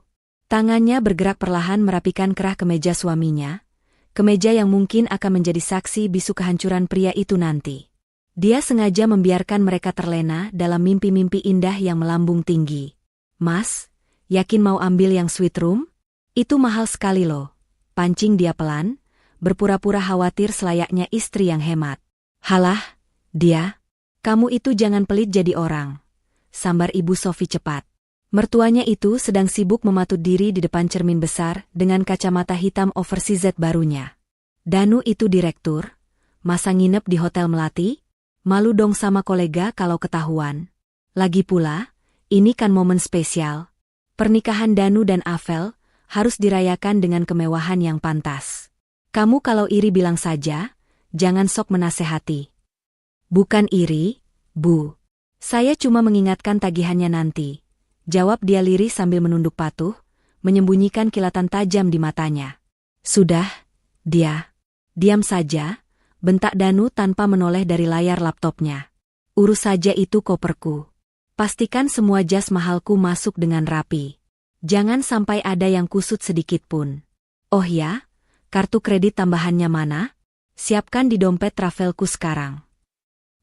Tangannya bergerak perlahan merapikan kerah kemeja suaminya, kemeja yang mungkin akan menjadi saksi bisu kehancuran pria itu nanti. Dia sengaja membiarkan mereka terlena dalam mimpi-mimpi indah yang melambung tinggi. Mas, yakin mau ambil yang sweet room? Itu mahal sekali loh. Pancing dia pelan, berpura-pura khawatir selayaknya istri yang hemat. Halah, dia. Kamu itu jangan pelit jadi orang. Sambar Ibu Sofi cepat. Mertuanya itu sedang sibuk mematut diri di depan cermin besar dengan kacamata hitam oversize barunya. Danu itu direktur, masa nginep di hotel melati? Malu dong sama kolega kalau ketahuan. Lagi pula, ini kan momen spesial. Pernikahan Danu dan Afel harus dirayakan dengan kemewahan yang pantas. Kamu kalau iri bilang saja, jangan sok menasehati. Bukan iri, Bu. Saya cuma mengingatkan tagihannya nanti. Jawab dia lirih sambil menunduk patuh, menyembunyikan kilatan tajam di matanya. Sudah, dia. Diam saja, bentak Danu tanpa menoleh dari layar laptopnya. Urus saja itu koperku. Pastikan semua jas mahalku masuk dengan rapi. Jangan sampai ada yang kusut sedikit pun. Oh ya? Kartu kredit tambahannya mana? Siapkan di dompet travelku sekarang.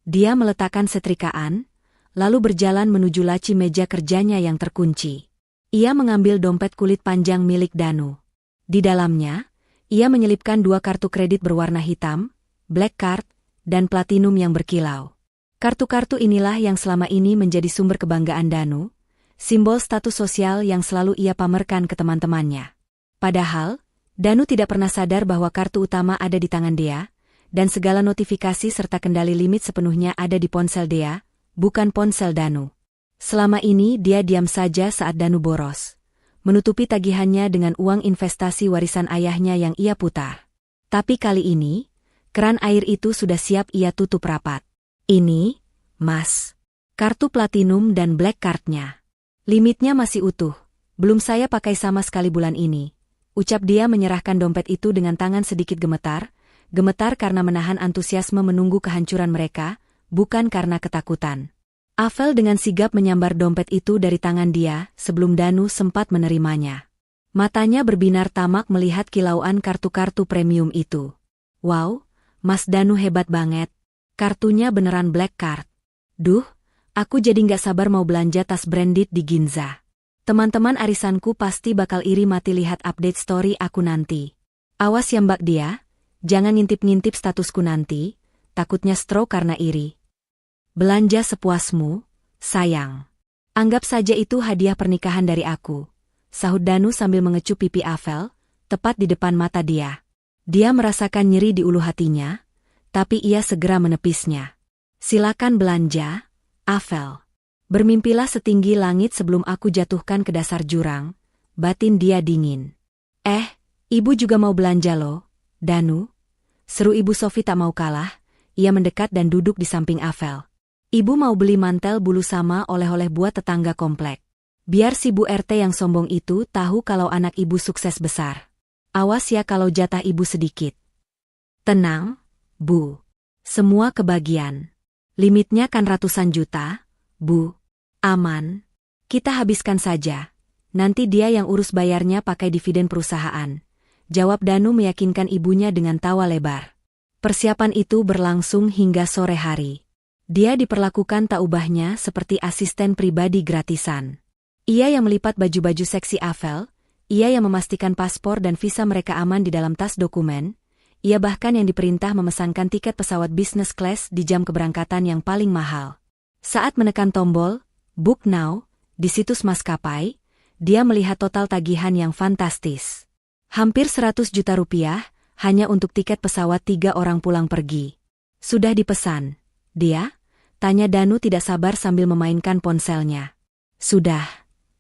Dia meletakkan setrikaan, lalu berjalan menuju laci meja kerjanya yang terkunci. Ia mengambil dompet kulit panjang milik Danu. Di dalamnya, ia menyelipkan 2 kartu kredit berwarna hitam, black card, dan platinum yang berkilau. Kartu-kartu inilah yang selama ini menjadi sumber kebanggaan Danu, simbol status sosial yang selalu ia pamerkan ke teman-temannya. Padahal, Danu tidak pernah sadar bahwa kartu utama ada di tangan dia, dan segala notifikasi serta kendali limit sepenuhnya ada di ponsel dia, bukan ponsel Danu. Selama ini dia diam saja saat Danu boros, menutupi tagihannya dengan uang investasi warisan ayahnya yang ia putar. Tapi kali ini, keran air itu sudah siap ia tutup rapat. Ini, Mas, kartu platinum dan black cardnya. Limitnya masih utuh, belum saya pakai sama sekali bulan ini. Ucap dia menyerahkan dompet itu dengan tangan sedikit gemetar karena menahan antusiasme menunggu kehancuran mereka, bukan karena ketakutan. Avel dengan sigap menyambar dompet itu dari tangan dia sebelum Danu sempat menerimanya. Matanya berbinar tamak melihat kilauan kartu-kartu premium itu. Wow, Mas Danu hebat banget. Kartunya beneran black card. Duh, aku jadi nggak sabar mau belanja tas branded di Ginza. Teman-teman arisanku pasti bakal iri mati lihat update story aku nanti. Awas ya mbak dia, jangan ngintip-ngintip statusku nanti, takutnya stroke karena iri. Belanja sepuasmu, sayang. Anggap saja itu hadiah pernikahan dari aku, sahut Danu sambil mengecup pipi Avel, tepat di depan mata dia. Dia merasakan nyeri di ulu hatinya, tapi ia segera menepisnya. Silakan belanja, Avel. Bermimpilah setinggi langit sebelum aku jatuhkan ke dasar jurang, batin dia dingin. Ibu juga mau belanja loh, Danu. Seru Ibu Sofi tak mau kalah, ia mendekat dan duduk di samping Avel. Ibu mau beli mantel bulu sama oleh-oleh buat tetangga komplek. Biar si Bu RT yang sombong itu tahu kalau anak ibu sukses besar. Awas ya kalau jatah ibu sedikit. Tenang, Bu. Semua kebagian. Limitnya kan ratusan juta, Bu. Aman. Kita habiskan saja. Nanti dia yang urus bayarnya pakai dividen perusahaan. Jawab Danu meyakinkan ibunya dengan tawa lebar. Persiapan itu berlangsung hingga sore hari. Dia diperlakukan tak ubahnya seperti asisten pribadi gratisan. Ia yang melipat baju-baju seksi Avel, ia yang memastikan paspor dan visa mereka aman di dalam tas dokumen, ia bahkan yang diperintah memesankan tiket pesawat business class di jam keberangkatan yang paling mahal. Saat menekan tombol, Book Now, di situs maskapai, dia melihat total tagihan yang fantastis. Hampir 100 juta rupiah, hanya untuk tiket pesawat 3 orang pulang pergi. Sudah dipesan, dia? Tanya Danu tidak sabar sambil memainkan ponselnya. Sudah,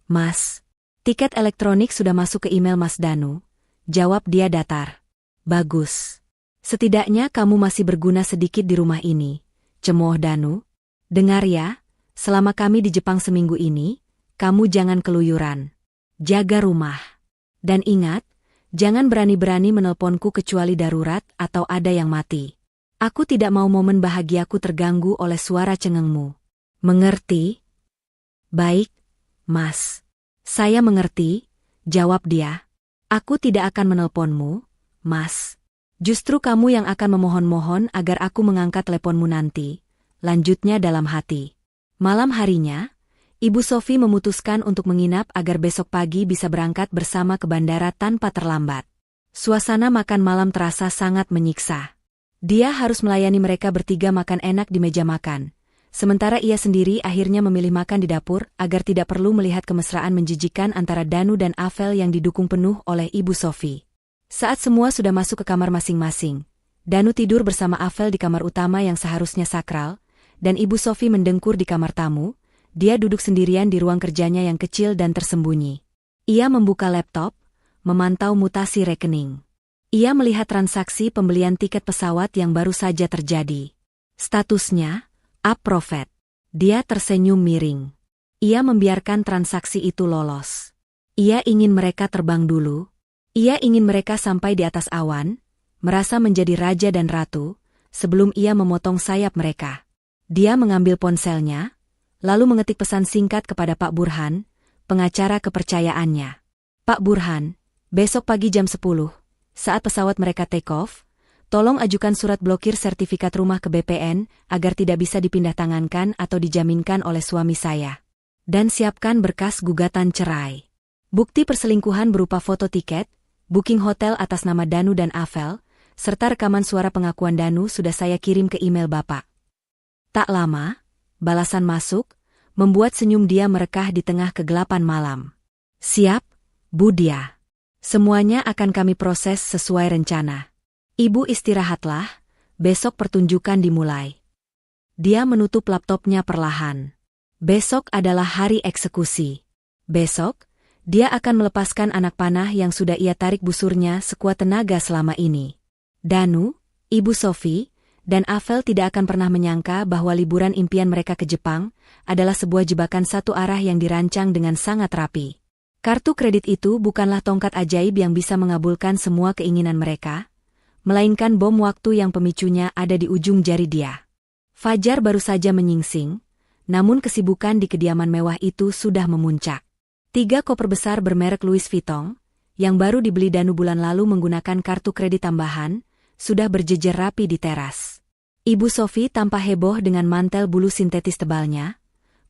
Mas. Tiket elektronik sudah masuk ke email Mas Danu. Jawab dia datar. Bagus. Setidaknya kamu masih berguna sedikit di rumah ini, cemooh Danu. Dengar ya, selama kami di Jepang seminggu ini, kamu jangan keluyuran. Jaga rumah. Dan ingat, jangan berani-berani menelponku kecuali darurat atau ada yang mati. Aku tidak mau momen bahagiaku terganggu oleh suara cengengmu. Mengerti? Baik, Mas. Saya mengerti, jawab dia. Aku tidak akan menelponmu, Mas. Justru kamu yang akan memohon-mohon agar aku mengangkat teleponmu nanti, lanjutnya dalam hati. Malam harinya, Ibu Sofi memutuskan untuk menginap agar besok pagi bisa berangkat bersama ke bandara tanpa terlambat. Suasana makan malam terasa sangat menyiksa. Dia harus melayani mereka bertiga makan enak di meja makan. Sementara ia sendiri akhirnya memilih makan di dapur agar tidak perlu melihat kemesraan menjijikan antara Danu dan Avel yang didukung penuh oleh Ibu Sofi. Saat semua sudah masuk ke kamar masing-masing, Danu tidur bersama Avel di kamar utama yang seharusnya sakral, dan Ibu Sofi mendengkur di kamar tamu. Dia duduk sendirian di ruang kerjanya yang kecil dan tersembunyi. Ia membuka laptop, memantau mutasi rekening. Ia melihat transaksi pembelian tiket pesawat yang baru saja terjadi. Statusnya, approved. Dia tersenyum miring. Ia membiarkan transaksi itu lolos. Ia ingin mereka terbang dulu. Ia ingin mereka sampai di atas awan, merasa menjadi raja dan ratu, sebelum ia memotong sayap mereka. Dia mengambil ponselnya, lalu mengetik pesan singkat kepada Pak Burhan, pengacara kepercayaannya. Pak Burhan, besok pagi jam 10, saat pesawat mereka take off, tolong ajukan surat blokir sertifikat rumah ke BPN agar tidak bisa dipindah tangankan atau dijaminkan oleh suami saya. Dan siapkan berkas gugatan cerai. Bukti perselingkuhan berupa foto tiket, booking hotel atas nama Danu dan Avel, serta rekaman suara pengakuan Danu sudah saya kirim ke email Bapak. Tak lama, balasan masuk, membuat senyum dia merekah di tengah kegelapan malam. Siap, Bu Dia. Semuanya akan kami proses sesuai rencana. Ibu istirahatlah, besok pertunjukan dimulai. Dia menutup laptopnya perlahan. Besok adalah hari eksekusi. Besok, dia akan melepaskan anak panah yang sudah ia tarik busurnya sekuat tenaga selama ini. Danu, Ibu Sofi, dan Avel tidak akan pernah menyangka bahwa liburan impian mereka ke Jepang adalah sebuah jebakan satu arah yang dirancang dengan sangat rapi. Kartu kredit itu bukanlah tongkat ajaib yang bisa mengabulkan semua keinginan mereka, melainkan bom waktu yang pemicunya ada di ujung jari dia. Fajar baru saja menyingsing, namun kesibukan di kediaman mewah itu sudah memuncak. 3 koper besar bermerek Louis Vuitton, yang baru dibeli Danu bulan lalu menggunakan kartu kredit tambahan, sudah berjejer rapi di teras. Ibu Sofi tampak heboh dengan mantel bulu sintetis tebalnya,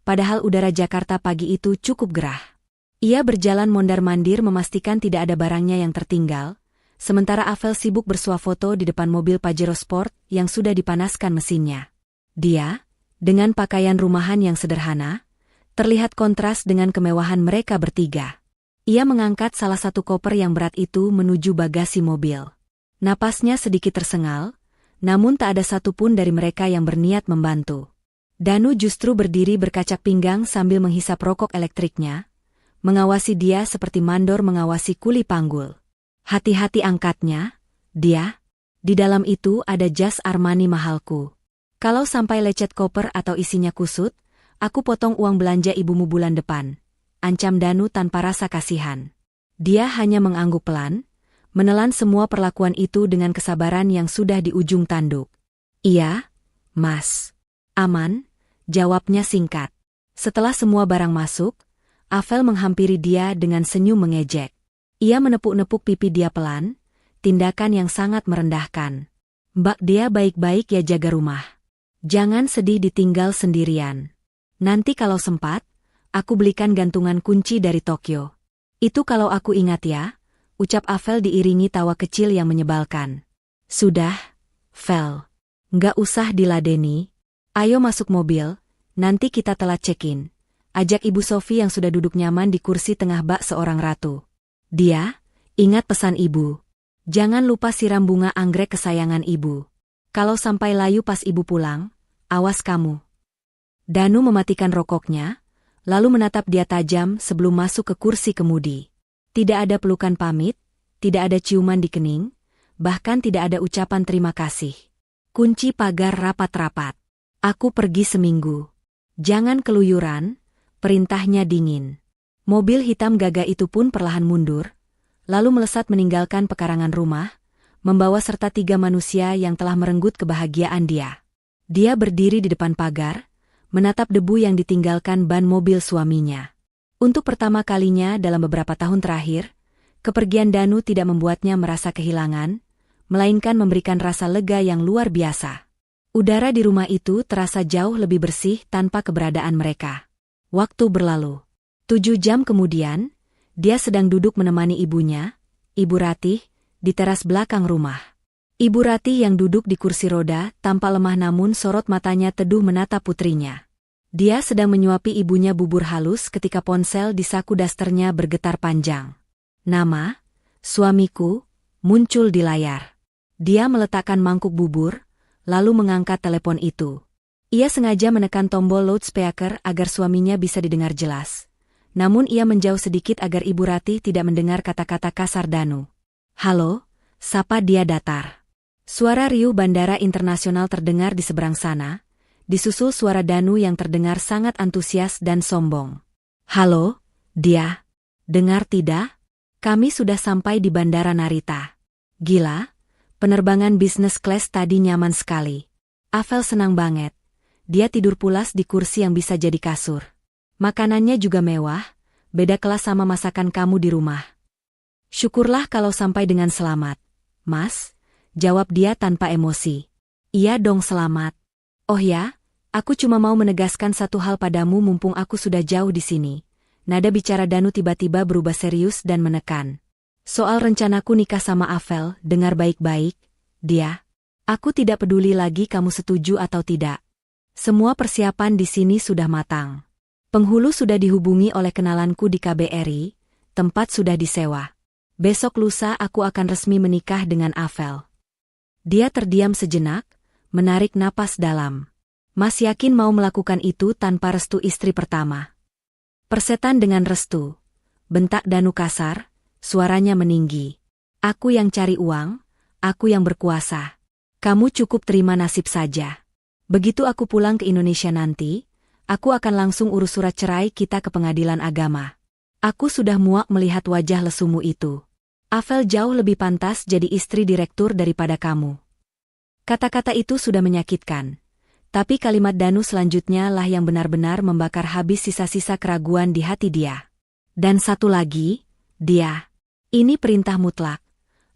padahal udara Jakarta pagi itu cukup gerah. Ia berjalan mondar-mandir memastikan tidak ada barangnya yang tertinggal, sementara Avel sibuk bersuah foto di depan mobil Pajero Sport yang sudah dipanaskan mesinnya. Dia, dengan pakaian rumahan yang sederhana, terlihat kontras dengan kemewahan mereka bertiga. Ia mengangkat salah satu koper yang berat itu menuju bagasi mobil. Napasnya sedikit tersengal, namun tak ada satupun dari mereka yang berniat membantu. Danu justru berdiri berkacak pinggang sambil menghisap rokok elektriknya, mengawasi dia seperti mandor mengawasi kuli panggul. Hati-hati angkatnya, dia. Di dalam itu ada jas Armani mahalku. Kalau sampai lecet koper atau isinya kusut, aku potong uang belanja ibumu bulan depan, ancam Danu tanpa rasa kasihan. Dia hanya mengangguk pelan, menelan semua perlakuan itu dengan kesabaran yang sudah di ujung tanduk. Iya, Mas. Aman, jawabnya singkat. Setelah semua barang masuk, Avel menghampiri dia dengan senyum mengejek. Ia menepuk-nepuk pipi dia pelan, tindakan yang sangat merendahkan. Mbak, dia baik-baik ya, jaga rumah. Jangan sedih ditinggal sendirian. Nanti kalau sempat, aku belikan gantungan kunci dari Tokyo. Itu kalau aku ingat ya, ucap Avel diiringi tawa kecil yang menyebalkan. Sudah, Vel. Nggak usah diladeni. Ayo masuk mobil, nanti kita telat check-in. Ajak Ibu Sofi yang sudah duduk nyaman di kursi tengah bak seorang ratu. Dia, ingat pesan Ibu. Jangan lupa siram bunga anggrek kesayangan Ibu. Kalau sampai layu pas Ibu pulang, awas kamu. Danu mematikan rokoknya, lalu menatap dia tajam sebelum masuk ke kursi kemudi. Tidak ada pelukan pamit, tidak ada ciuman di kening, bahkan tidak ada ucapan terima kasih. Kunci pagar rapat-rapat. Aku pergi seminggu. Jangan keluyuran, perintahnya dingin. Mobil hitam gagah itu pun perlahan mundur, lalu melesat meninggalkan pekarangan rumah, membawa serta 3 manusia yang telah merenggut kebahagiaan dia. Dia berdiri di depan pagar, menatap debu yang ditinggalkan ban mobil suaminya. Untuk pertama kalinya dalam beberapa tahun terakhir, kepergian Danu tidak membuatnya merasa kehilangan, melainkan memberikan rasa lega yang luar biasa. Udara di rumah itu terasa jauh lebih bersih tanpa keberadaan mereka. Waktu berlalu. 7 jam kemudian, dia sedang duduk menemani ibunya, Ibu Ratih, di teras belakang rumah. Ibu Ratih yang duduk di kursi roda tampak lemah namun sorot matanya teduh menatap putrinya. Dia sedang menyuapi ibunya bubur halus ketika ponsel di saku dasternya bergetar panjang. Nama, suamiku, muncul di layar. Dia meletakkan mangkuk bubur, lalu mengangkat telepon itu. Ia sengaja menekan tombol loudspeaker agar suaminya bisa didengar jelas. Namun ia menjauh sedikit agar Ibu Ratih tidak mendengar kata-kata kasar Danu. Halo, sapa dia datar. Suara riuh bandara internasional terdengar di seberang sana, disusul suara Danu yang terdengar sangat antusias dan sombong. Halo, dia. Dengar tidak? Kami sudah sampai di Bandara Narita. Gila, penerbangan bisnis kelas tadi nyaman sekali. Avel senang banget. Dia tidur pulas di kursi yang bisa jadi kasur. Makanannya juga mewah, beda kelas sama masakan kamu di rumah. Syukurlah kalau sampai dengan selamat. Mas, jawab dia tanpa emosi. Iya dong selamat. Oh ya, aku cuma mau menegaskan satu hal padamu mumpung aku sudah jauh di sini. Nada bicara Danu tiba-tiba berubah serius dan menekan. Soal rencanaku nikah sama Avel, dengar baik-baik, dia. Aku tidak peduli lagi kamu setuju atau tidak. Semua persiapan di sini sudah matang. Penghulu sudah dihubungi oleh kenalanku di KBRI, tempat sudah disewa. Besok lusa aku akan resmi menikah dengan Avel. Dia terdiam sejenak, menarik napas dalam. Mas yakin mau melakukan itu tanpa restu istri pertama? Persetan dengan restu. Bentak Danu kasar, suaranya meninggi. Aku yang cari uang, aku yang berkuasa. Kamu cukup terima nasib saja. Begitu aku pulang ke Indonesia nanti, aku akan langsung urus surat cerai kita ke pengadilan agama. Aku sudah muak melihat wajah lesumu itu. Avel jauh lebih pantas jadi istri direktur daripada kamu. Kata-kata itu sudah menyakitkan. Tapi kalimat Danu selanjutnya lah yang benar-benar membakar habis sisa-sisa keraguan di hati dia. Dan satu lagi, dia. Ini perintah mutlak.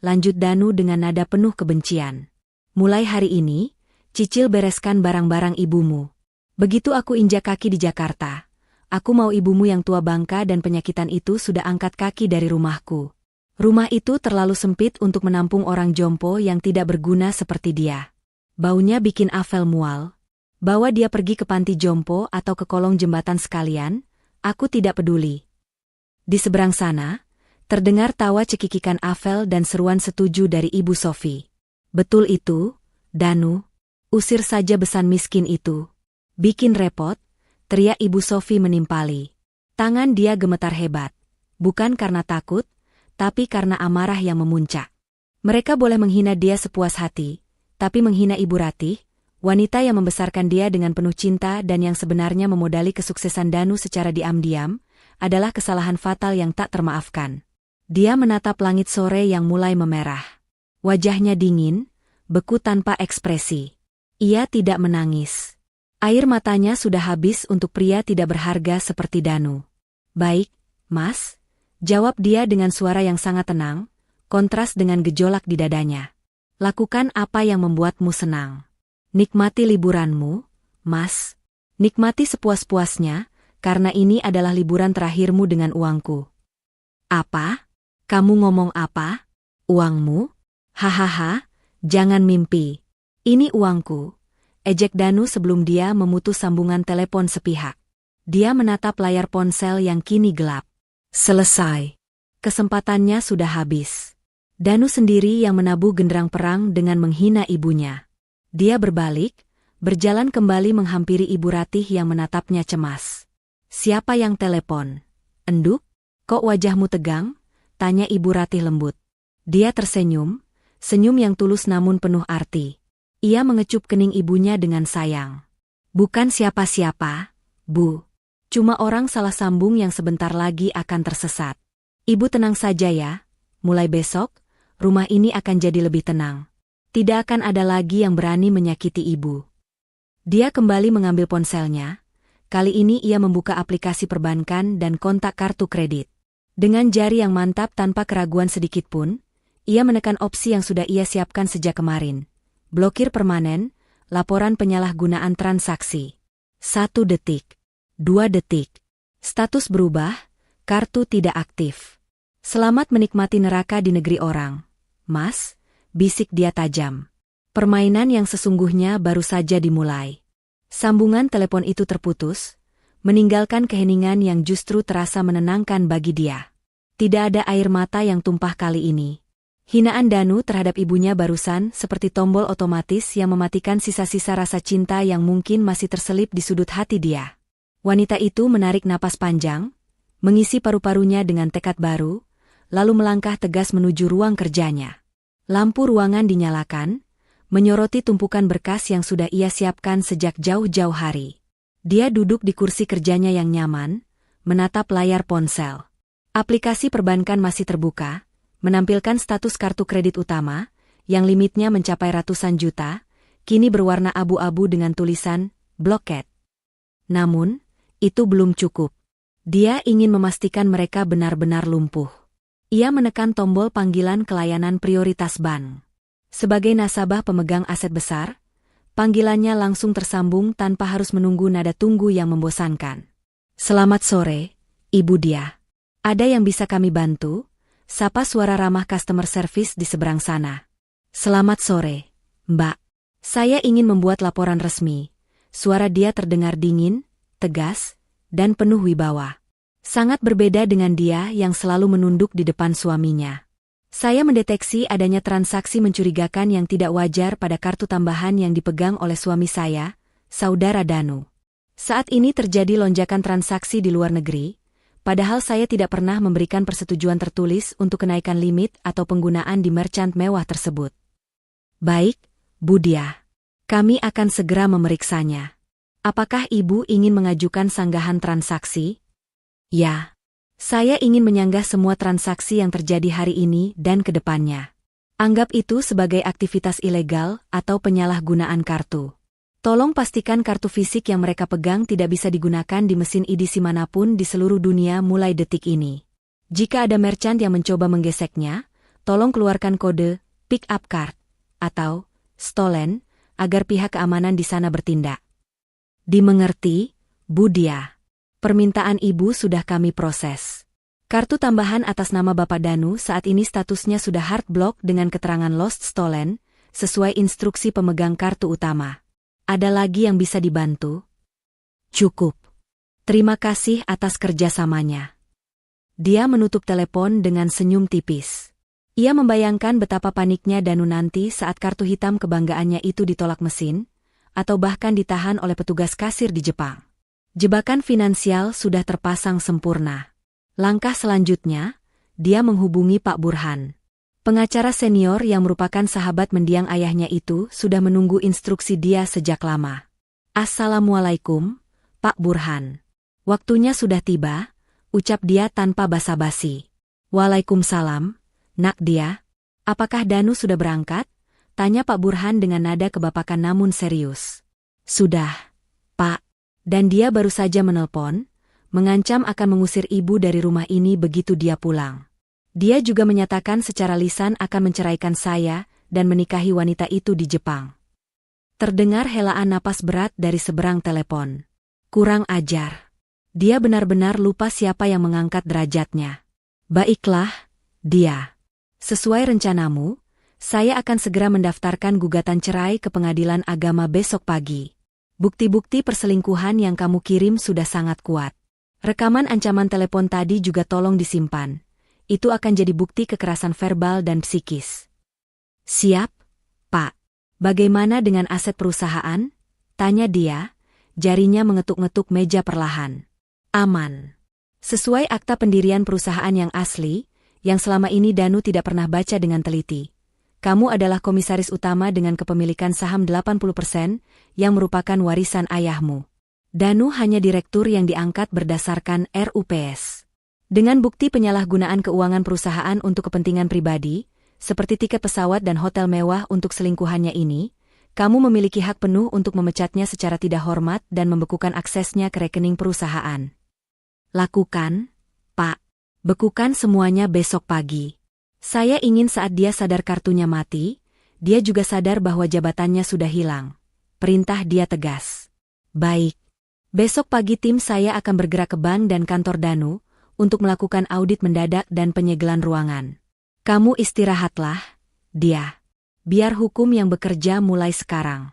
Lanjut Danu dengan nada penuh kebencian. Mulai hari ini, cicil bereskan barang-barang ibumu. Begitu aku injak kaki di Jakarta, aku mau ibumu yang tua bangka dan penyakitan itu sudah angkat kaki dari rumahku. Rumah itu terlalu sempit untuk menampung orang jompo yang tidak berguna seperti dia. Baunya bikin Avel mual. Bawa dia pergi ke panti jompo atau ke kolong jembatan sekalian, aku tidak peduli. Di seberang sana, terdengar tawa cekikikan Avel dan seruan setuju dari Ibu Sofi. Betul itu, Danu. Usir saja besan miskin itu. Bikin repot, teriak Ibu Sofi menimpali. Tangan dia gemetar hebat. Bukan karena takut, tapi karena amarah yang memuncak. Mereka boleh menghina dia sepuas hati, tapi menghina Ibu Ratih, wanita yang membesarkan dia dengan penuh cinta dan yang sebenarnya memodali kesuksesan Danu secara diam-diam, adalah kesalahan fatal yang tak termaafkan. Dia menatap langit sore yang mulai memerah. Wajahnya dingin, beku tanpa ekspresi. Ia tidak menangis. Air matanya sudah habis untuk pria tidak berharga seperti Danu. Baik, Mas, jawab dia dengan suara yang sangat tenang, kontras dengan gejolak di dadanya. Lakukan apa yang membuatmu senang. Nikmati liburanmu, Mas. Nikmati sepuas-puasnya, karena ini adalah liburan terakhirmu dengan uangku. Apa? Kamu ngomong apa? Uangmu? Hahaha, jangan mimpi. Ini uangku. Ejek Danu sebelum dia memutus sambungan telepon sepihak. Dia menatap layar ponsel yang kini gelap. Selesai. Kesempatannya sudah habis. Danu sendiri yang menabuh genderang perang dengan menghina ibunya. Dia berbalik, berjalan kembali menghampiri Ibu Ratih yang menatapnya cemas. Siapa yang telepon? Enduk? Kok wajahmu tegang? Tanya Ibu Ratih lembut. Dia tersenyum, senyum yang tulus namun penuh arti. Ia mengecup kening ibunya dengan sayang. Bukan siapa-siapa, Bu. Cuma orang salah sambung yang sebentar lagi akan tersesat. Ibu tenang saja ya, mulai besok, rumah ini akan jadi lebih tenang. Tidak akan ada lagi yang berani menyakiti ibu. Dia kembali mengambil ponselnya. Kali ini ia membuka aplikasi perbankan dan kontak kartu kredit. Dengan jari yang mantap tanpa keraguan sedikit pun, ia menekan opsi yang sudah ia siapkan sejak kemarin. Blokir permanen, laporan penyalahgunaan transaksi. 1 detik. 2 detik. Status berubah, kartu tidak aktif. Selamat menikmati neraka di negeri orang. Mas, bisik dia tajam. Permainan yang sesungguhnya baru saja dimulai. Sambungan telepon itu terputus, meninggalkan keheningan yang justru terasa menenangkan bagi dia. Tidak ada air mata yang tumpah kali ini. Hinaan Danu terhadap ibunya barusan seperti tombol otomatis yang mematikan sisa-sisa rasa cinta yang mungkin masih terselip di sudut hati dia. Wanita itu menarik napas panjang, mengisi paru-parunya dengan tekad baru, lalu melangkah tegas menuju ruang kerjanya. Lampu ruangan dinyalakan, menyoroti tumpukan berkas yang sudah ia siapkan sejak jauh-jauh hari. Dia duduk di kursi kerjanya yang nyaman, menatap layar ponsel. Aplikasi perbankan masih terbuka, menampilkan status kartu kredit utama, yang limitnya mencapai ratusan juta, kini berwarna abu-abu dengan tulisan, blocked. Namun, itu belum cukup. Dia ingin memastikan mereka benar-benar lumpuh. Ia menekan tombol panggilan ke layanan prioritas bank. Sebagai nasabah pemegang aset besar, panggilannya langsung tersambung tanpa harus menunggu nada tunggu yang membosankan. Selamat sore, Ibu Dia. Ada yang bisa kami bantu? Sapa suara ramah customer service di seberang sana. Selamat sore, Mbak. Saya ingin membuat laporan resmi. Suara dia terdengar dingin, tegas, dan penuh wibawa. Sangat berbeda dengan dia yang selalu menunduk di depan suaminya. Saya mendeteksi adanya transaksi mencurigakan yang tidak wajar pada kartu tambahan yang dipegang oleh suami saya, Saudara Danu. Saat ini terjadi lonjakan transaksi di luar negeri, padahal saya tidak pernah memberikan persetujuan tertulis untuk kenaikan limit atau penggunaan di merchant mewah tersebut. Baik, Bu Dia. Kami akan segera memeriksanya. Apakah Ibu ingin mengajukan sanggahan transaksi? Ya. Saya ingin menyanggah semua transaksi yang terjadi hari ini dan ke depannya. Anggap itu sebagai aktivitas ilegal atau penyalahgunaan kartu. Tolong pastikan kartu fisik yang mereka pegang tidak bisa digunakan di mesin edisi manapun di seluruh dunia mulai detik ini. Jika ada merchant yang mencoba menggeseknya, tolong keluarkan kode pick up card atau stolen agar pihak keamanan di sana bertindak. Dimengerti, Bu Dia. Permintaan Ibu sudah kami proses. Kartu tambahan atas nama Bapak Danu saat ini statusnya sudah hard block dengan keterangan lost stolen, sesuai instruksi pemegang kartu utama. Ada lagi yang bisa dibantu? Cukup. Terima kasih atas kerjasamanya. Dia menutup telepon dengan senyum tipis. Ia membayangkan betapa paniknya Danu nanti saat kartu hitam kebanggaannya itu ditolak mesin, atau bahkan ditahan oleh petugas kasir di Jepang. Jebakan finansial sudah terpasang sempurna. Langkah selanjutnya, dia menghubungi Pak Burhan. Pengacara senior yang merupakan sahabat mendiang ayahnya itu sudah menunggu instruksi dia sejak lama. Assalamualaikum, Pak Burhan. Waktunya sudah tiba, ucap dia tanpa basa-basi. Waalaikumsalam, Nak Dia. Apakah Danu sudah berangkat? Tanya Pak Burhan dengan nada kebapakan namun serius. Sudah, Pak. Dan dia baru saja menelpon, mengancam akan mengusir ibu dari rumah ini begitu dia pulang. Dia juga menyatakan secara lisan akan menceraikan saya dan menikahi wanita itu di Jepang. Terdengar helaan napas berat dari seberang telepon. Kurang ajar. Dia benar-benar lupa siapa yang mengangkat derajatnya. Baiklah, Dia. Sesuai rencanamu, saya akan segera mendaftarkan gugatan cerai ke pengadilan agama besok pagi. Bukti-bukti perselingkuhan yang kamu kirim sudah sangat kuat. Rekaman ancaman telepon tadi juga tolong disimpan. Itu akan jadi bukti kekerasan verbal dan psikis. Siap, Pak. Bagaimana dengan aset perusahaan? Tanya dia, jarinya mengetuk-ngetuk meja perlahan. Aman. Sesuai akta pendirian perusahaan yang asli, yang selama ini Danu tidak pernah baca dengan teliti. Kamu adalah komisaris utama dengan kepemilikan saham 80% yang merupakan warisan ayahmu. Danu hanya direktur yang diangkat berdasarkan RUPS. Dengan bukti penyalahgunaan keuangan perusahaan untuk kepentingan pribadi, seperti tiket pesawat dan hotel mewah untuk selingkuhannya ini, kamu memiliki hak penuh untuk memecatnya secara tidak hormat dan membekukan aksesnya ke rekening perusahaan. Lakukan, Pak. Bekukan semuanya besok pagi. Saya ingin saat dia sadar kartunya mati, dia juga sadar bahwa jabatannya sudah hilang. Perintah dia tegas. Baik. Besok pagi tim saya akan bergerak ke bank dan kantor Danu, untuk melakukan audit mendadak dan penyegelan ruangan. Kamu istirahatlah, Dia. Biar hukum yang bekerja mulai sekarang.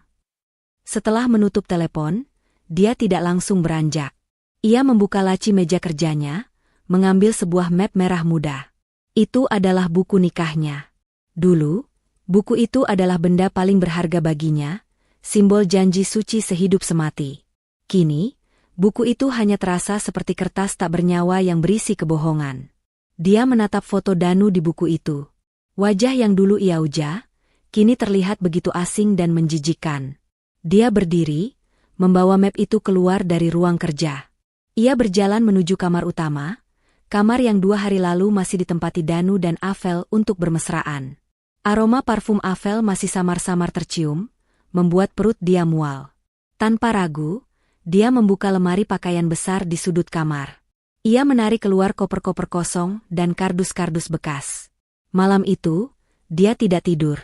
Setelah menutup telepon, dia tidak langsung beranjak. Ia membuka laci meja kerjanya, mengambil sebuah map merah muda. Itu adalah buku nikahnya. Dulu, buku itu adalah benda paling berharga baginya, simbol janji suci sehidup semati. Kini, buku itu hanya terasa seperti kertas tak bernyawa yang berisi kebohongan. Dia menatap foto Danu di buku itu. Wajah yang dulu ia uja, kini terlihat begitu asing dan menjijikkan. Dia berdiri, membawa map itu keluar dari ruang kerja. Ia berjalan menuju kamar utama, kamar yang 2 hari lalu masih ditempati Danu dan Avel untuk bermesraan. Aroma parfum Avel masih samar-samar tercium, membuat perut dia mual. Tanpa ragu, dia membuka lemari pakaian besar di sudut kamar. Ia menarik keluar koper-koper kosong dan kardus-kardus bekas. Malam itu, dia tidak tidur.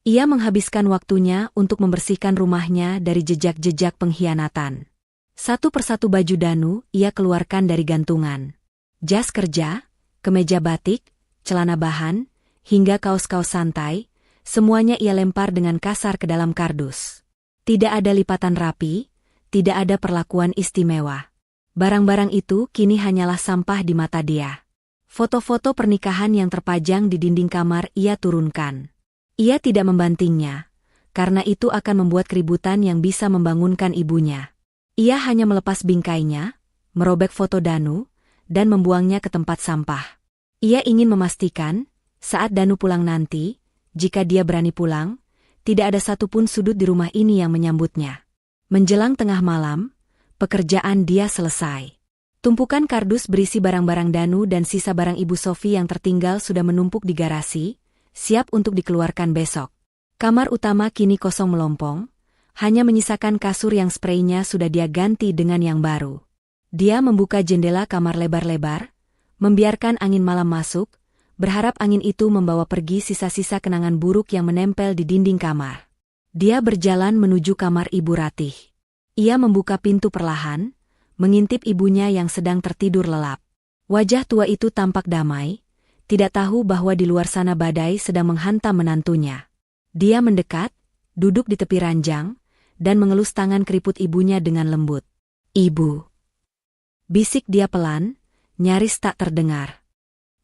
Ia menghabiskan waktunya untuk membersihkan rumahnya dari jejak-jejak pengkhianatan. Satu persatu baju Danu ia keluarkan dari gantungan. Jas kerja, kemeja batik, celana bahan, hingga kaos-kaos santai, semuanya ia lempar dengan kasar ke dalam kardus. Tidak ada lipatan rapi, tidak ada perlakuan istimewa. Barang-barang itu kini hanyalah sampah di mata dia. Foto-foto pernikahan yang terpajang di dinding kamar ia turunkan. Ia tidak membantingnya, karena itu akan membuat keributan yang bisa membangunkan ibunya. Ia hanya melepas bingkainya, merobek foto Danu, dan membuangnya ke tempat sampah. Ia ingin memastikan, saat Danu pulang nanti, jika dia berani pulang, tidak ada satupun sudut di rumah ini yang menyambutnya. Menjelang tengah malam, pekerjaan dia selesai. Tumpukan kardus berisi barang-barang Danu dan sisa barang Ibu Sofi yang tertinggal sudah menumpuk di garasi, siap untuk dikeluarkan besok. Kamar utama kini kosong melompong, hanya menyisakan kasur yang spraynya sudah dia ganti dengan yang baru. Dia membuka jendela kamar lebar-lebar, membiarkan angin malam masuk, berharap angin itu membawa pergi sisa-sisa kenangan buruk yang menempel di dinding kamar. Dia berjalan menuju kamar Ibu Ratih. Ia membuka pintu perlahan, mengintip ibunya yang sedang tertidur lelap. Wajah tua itu tampak damai, tidak tahu bahwa di luar sana badai sedang menghantam menantunya. Dia mendekat, duduk di tepi ranjang, dan mengelus tangan keriput ibunya dengan lembut. "Ibu," bisik dia pelan, nyaris tak terdengar.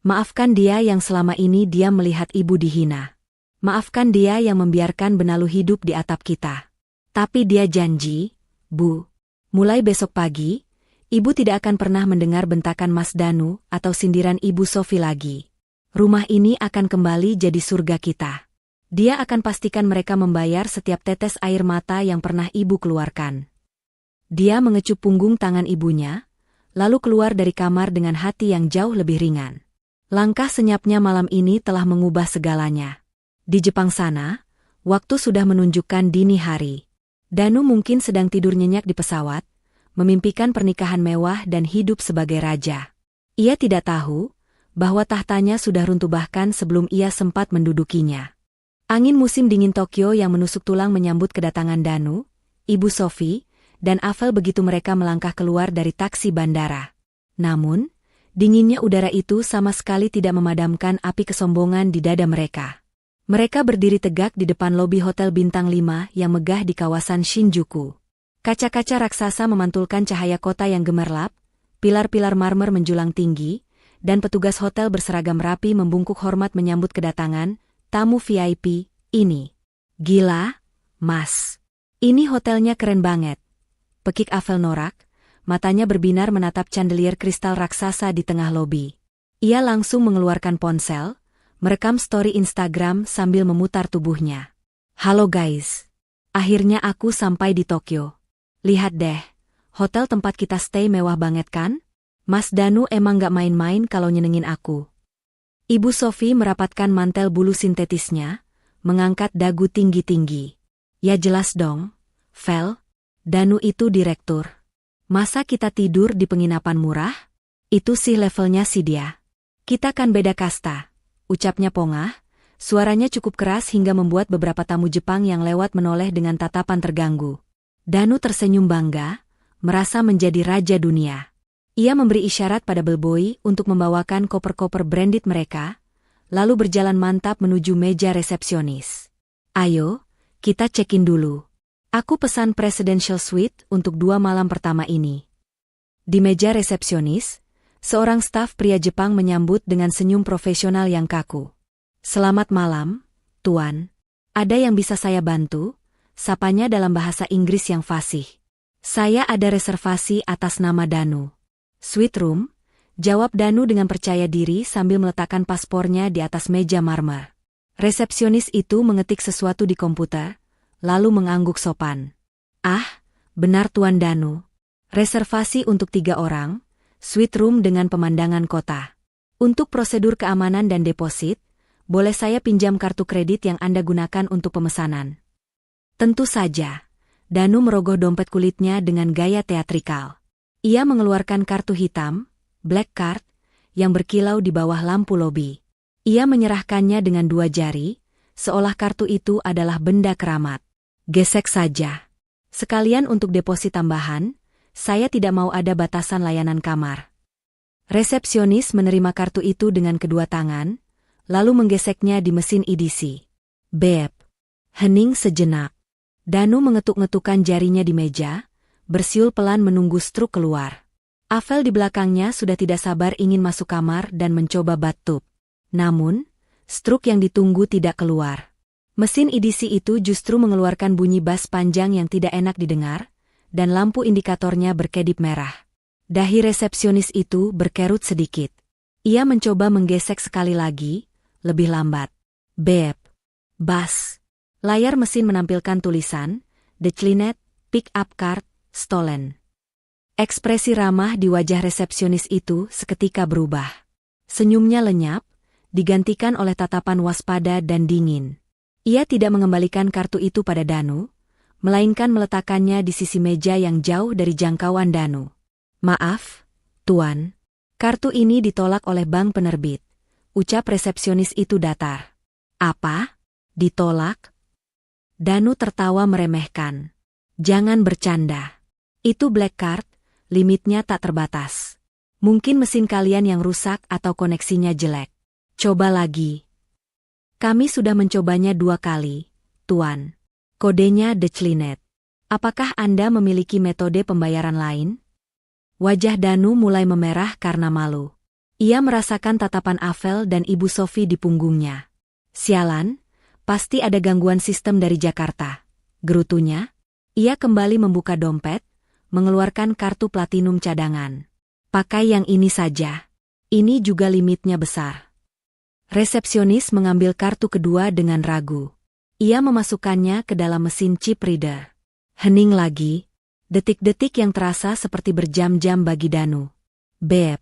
"Maafkan dia yang selama ini dia melihat ibu dihina. Maafkan dia yang membiarkan benalu hidup di atap kita. Tapi dia janji, Bu, mulai besok pagi, ibu tidak akan pernah mendengar bentakan Mas Danu atau sindiran Ibu Sofi lagi. Rumah ini akan kembali jadi surga kita. Dia akan pastikan mereka membayar setiap tetes air mata yang pernah ibu keluarkan." Dia mengecup punggung tangan ibunya, lalu keluar dari kamar dengan hati yang jauh lebih ringan. Langkah senyapnya malam ini telah mengubah segalanya. Di Jepang sana, waktu sudah menunjukkan dini hari. Danu mungkin sedang tidur nyenyak di pesawat, memimpikan pernikahan mewah dan hidup sebagai raja. Ia tidak tahu bahwa tahtanya sudah runtuh bahkan sebelum ia sempat mendudukinya. Angin musim dingin Tokyo yang menusuk tulang menyambut kedatangan Danu, Ibu Sofi, dan Avel begitu mereka melangkah keluar dari taksi bandara. Namun, dinginnya udara itu sama sekali tidak memadamkan api kesombongan di dada mereka. Mereka berdiri tegak di depan lobi Hotel Bintang 5 yang megah di kawasan Shinjuku. Kaca-kaca raksasa memantulkan cahaya kota yang gemerlap, pilar-pilar marmer menjulang tinggi, dan petugas hotel berseragam rapi membungkuk hormat menyambut kedatangan tamu VIP ini. "Gila, Mas. Ini hotelnya keren banget," pekik Avel norak, matanya berbinar menatap chandelier kristal raksasa di tengah lobi. Ia langsung mengeluarkan ponsel, merekam story Instagram sambil memutar tubuhnya. "Halo guys. Akhirnya aku sampai di Tokyo. Lihat deh, hotel tempat kita stay mewah banget kan? Mas Danu emang gak main-main kalau nyenengin aku." Ibu Sofi merapatkan mantel bulu sintetisnya, mengangkat dagu tinggi-tinggi. "Ya jelas dong, Vel. Danu itu direktur. Masa kita tidur di penginapan murah? Itu sih levelnya si dia. Kita kan beda kasta," ucapnya pongah, suaranya cukup keras hingga membuat beberapa tamu Jepang yang lewat menoleh dengan tatapan terganggu. Danu tersenyum bangga, merasa menjadi raja dunia. Ia memberi isyarat pada bellboy untuk membawakan koper-koper branded mereka, lalu berjalan mantap menuju meja resepsionis. "Ayo, kita check-in dulu. Aku pesan presidential suite untuk 2 malam pertama ini." Di meja resepsionis, seorang staf pria Jepang menyambut dengan senyum profesional yang kaku. "Selamat malam, Tuan. Ada yang bisa saya bantu?" Sapanya dalam bahasa Inggris yang fasih. "Saya ada reservasi atas nama Danu." "Suite room," jawab Danu dengan percaya diri sambil meletakkan paspornya di atas meja marmer. Resepsionis itu mengetik sesuatu di komputer, lalu mengangguk sopan. "Ah, benar Tuan Danu. Reservasi untuk 3 orang, suite room dengan pemandangan kota. Untuk prosedur keamanan dan deposit, boleh saya pinjam kartu kredit yang Anda gunakan untuk pemesanan?" Tentu saja. Danu merogoh dompet kulitnya dengan gaya teatrikal. Ia mengeluarkan kartu hitam, black card, yang berkilau di bawah lampu lobi. Ia menyerahkannya dengan 2 jari, seolah kartu itu adalah benda keramat. "Gesek saja. Sekalian untuk deposit tambahan, saya tidak mau ada batasan layanan kamar." Resepsionis menerima kartu itu dengan kedua tangan, lalu menggeseknya di mesin EDC. "Beb." Hening sejenak. Danu mengetuk-ngetukkan jarinya di meja, bersiul pelan menunggu struk keluar. Avel di belakangnya sudah tidak sabar ingin masuk kamar dan mencoba bathtub. Namun, struk yang ditunggu tidak keluar. Mesin EDC itu justru mengeluarkan bunyi bass panjang yang tidak enak didengar, dan lampu indikatornya berkedip merah. Dahi resepsionis itu berkerut sedikit. Ia mencoba menggesek sekali lagi, lebih lambat. "Beb." "Bass." Layar mesin menampilkan tulisan, "Declined, pick up card, stolen." Ekspresi ramah di wajah resepsionis itu seketika berubah. Senyumnya lenyap, digantikan oleh tatapan waspada dan dingin. Ia tidak mengembalikan kartu itu pada Danu, melainkan meletakkannya di sisi meja yang jauh dari jangkauan Danu. "Maaf, Tuan. Kartu ini ditolak oleh bank penerbit," ucap resepsionis itu datar. "Apa? Ditolak?" Danu tertawa meremehkan. "Jangan bercanda. Itu black card, limitnya tak terbatas. Mungkin mesin kalian yang rusak atau koneksinya jelek. Coba lagi." "Kami sudah mencobanya 2 kali, Tuan. Kodenya Declinet. Apakah Anda memiliki metode pembayaran lain?" Wajah Danu mulai memerah karena malu. Ia merasakan tatapan Avel dan Ibu Sophie di punggungnya. "Sialan, pasti ada gangguan sistem dari Jakarta," gerutunya. Ia kembali membuka dompet, mengeluarkan kartu platinum cadangan. "Pakai yang ini saja. Ini juga limitnya besar." Resepsionis mengambil kartu kedua dengan ragu. Ia memasukkannya ke dalam mesin chip reader. Hening lagi. Detik-detik yang terasa seperti berjam-jam bagi Danu. "Beb.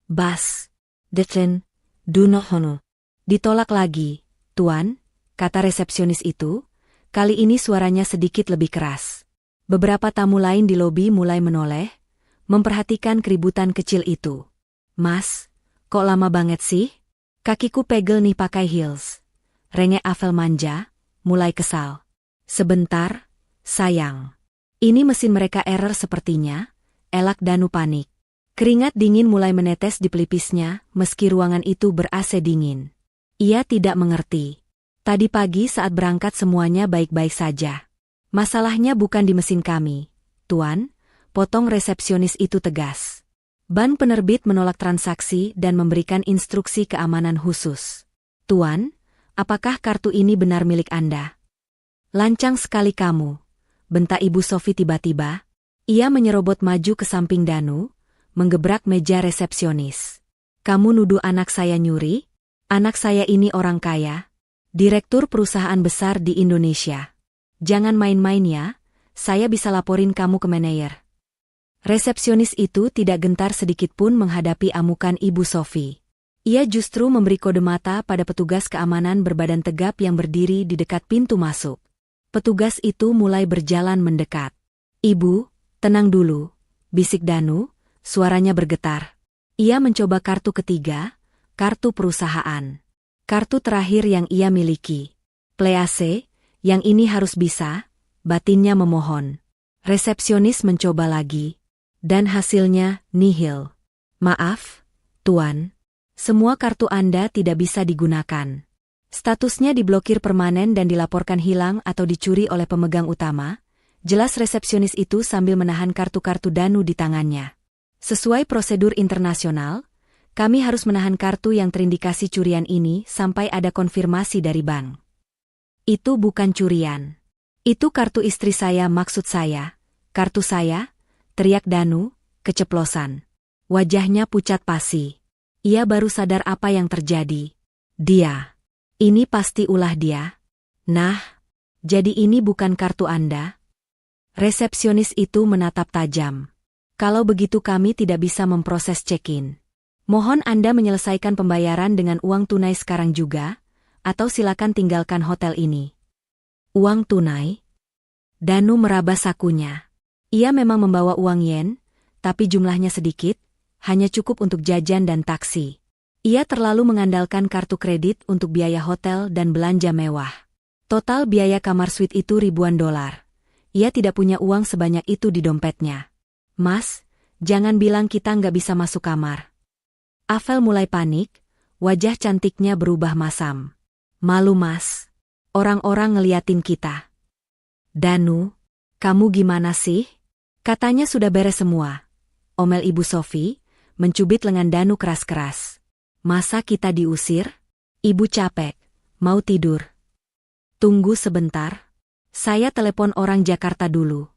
Bas. Declen. Dunohono." "Ditolak lagi, Tuan," kata resepsionis itu. Kali ini suaranya sedikit lebih keras. Beberapa tamu lain di lobi mulai menoleh, memperhatikan keributan kecil itu. "Mas, kok lama banget sih? Kakiku pegel nih pakai heels." Renge Avel manja, mulai kesal. "Sebentar, sayang. Ini mesin mereka error sepertinya," elak Danu panik. Keringat dingin mulai menetes di pelipisnya meski ruangan itu ber-AC dingin. Ia tidak mengerti. Tadi pagi saat berangkat semuanya baik-baik saja. "Masalahnya bukan di mesin kami, Tuan," potong resepsionis itu tegas. "Bank penerbit menolak transaksi dan memberikan instruksi keamanan khusus." "Tuan, apakah kartu ini benar milik Anda?" "Lancang sekali kamu," bentak Ibu Sophie tiba-tiba. Ia menyerobot maju ke samping Danu, menggebrak meja resepsionis. "Kamu nuduh anak saya nyuri? Anak saya ini orang kaya, direktur perusahaan besar di Indonesia. Jangan main-main ya, saya bisa laporin kamu ke manajer." Resepsionis itu tidak gentar sedikitpun menghadapi amukan Ibu Sophie. Ia justru memberi kode mata pada petugas keamanan berbadan tegap yang berdiri di dekat pintu masuk. Petugas itu mulai berjalan mendekat. "Ibu, tenang dulu," bisik Danu, suaranya bergetar. Ia mencoba kartu ketiga, kartu perusahaan. Kartu terakhir yang ia miliki. "Please, yang ini harus bisa," batinnya memohon. Resepsionis mencoba lagi. Dan hasilnya nihil. "Maaf, Tuan. Semua kartu Anda tidak bisa digunakan. Statusnya diblokir permanen dan dilaporkan hilang atau dicuri oleh pemegang utama," jelas resepsionis itu sambil menahan kartu-kartu Danu di tangannya. "Sesuai prosedur internasional, kami harus menahan kartu yang terindikasi curian ini sampai ada konfirmasi dari bank." "Itu bukan curian. Itu kartu istri saya, maksud saya. Kartu saya," teriak Danu, keceplosan. Wajahnya pucat pasi. Ia baru sadar apa yang terjadi. Ini pasti ulah dia." "Nah, jadi ini bukan kartu Anda?" Resepsionis itu menatap tajam. "Kalau begitu kami tidak bisa memproses check-in. Mohon Anda menyelesaikan pembayaran dengan uang tunai sekarang juga, atau silakan tinggalkan hotel ini." "Uang tunai?" Danu meraba sakunya. Ia memang membawa uang yen, tapi jumlahnya sedikit, hanya cukup untuk jajan dan taksi. Ia terlalu mengandalkan kartu kredit untuk biaya hotel dan belanja mewah. Total biaya kamar suite itu ribuan dolar. Ia tidak punya uang sebanyak itu di dompetnya. "Mas, jangan bilang kita nggak bisa masuk kamar." Avel mulai panik, wajah cantiknya berubah masam. "Malu Mas. Orang-orang ngeliatin kita." "Danu, kamu gimana sih? Katanya sudah beres semua," omel Ibu Sophie, mencubit lengan Danu keras-keras. "Masa kita diusir? Ibu capek, mau tidur." "Tunggu sebentar. Saya telepon orang Jakarta dulu."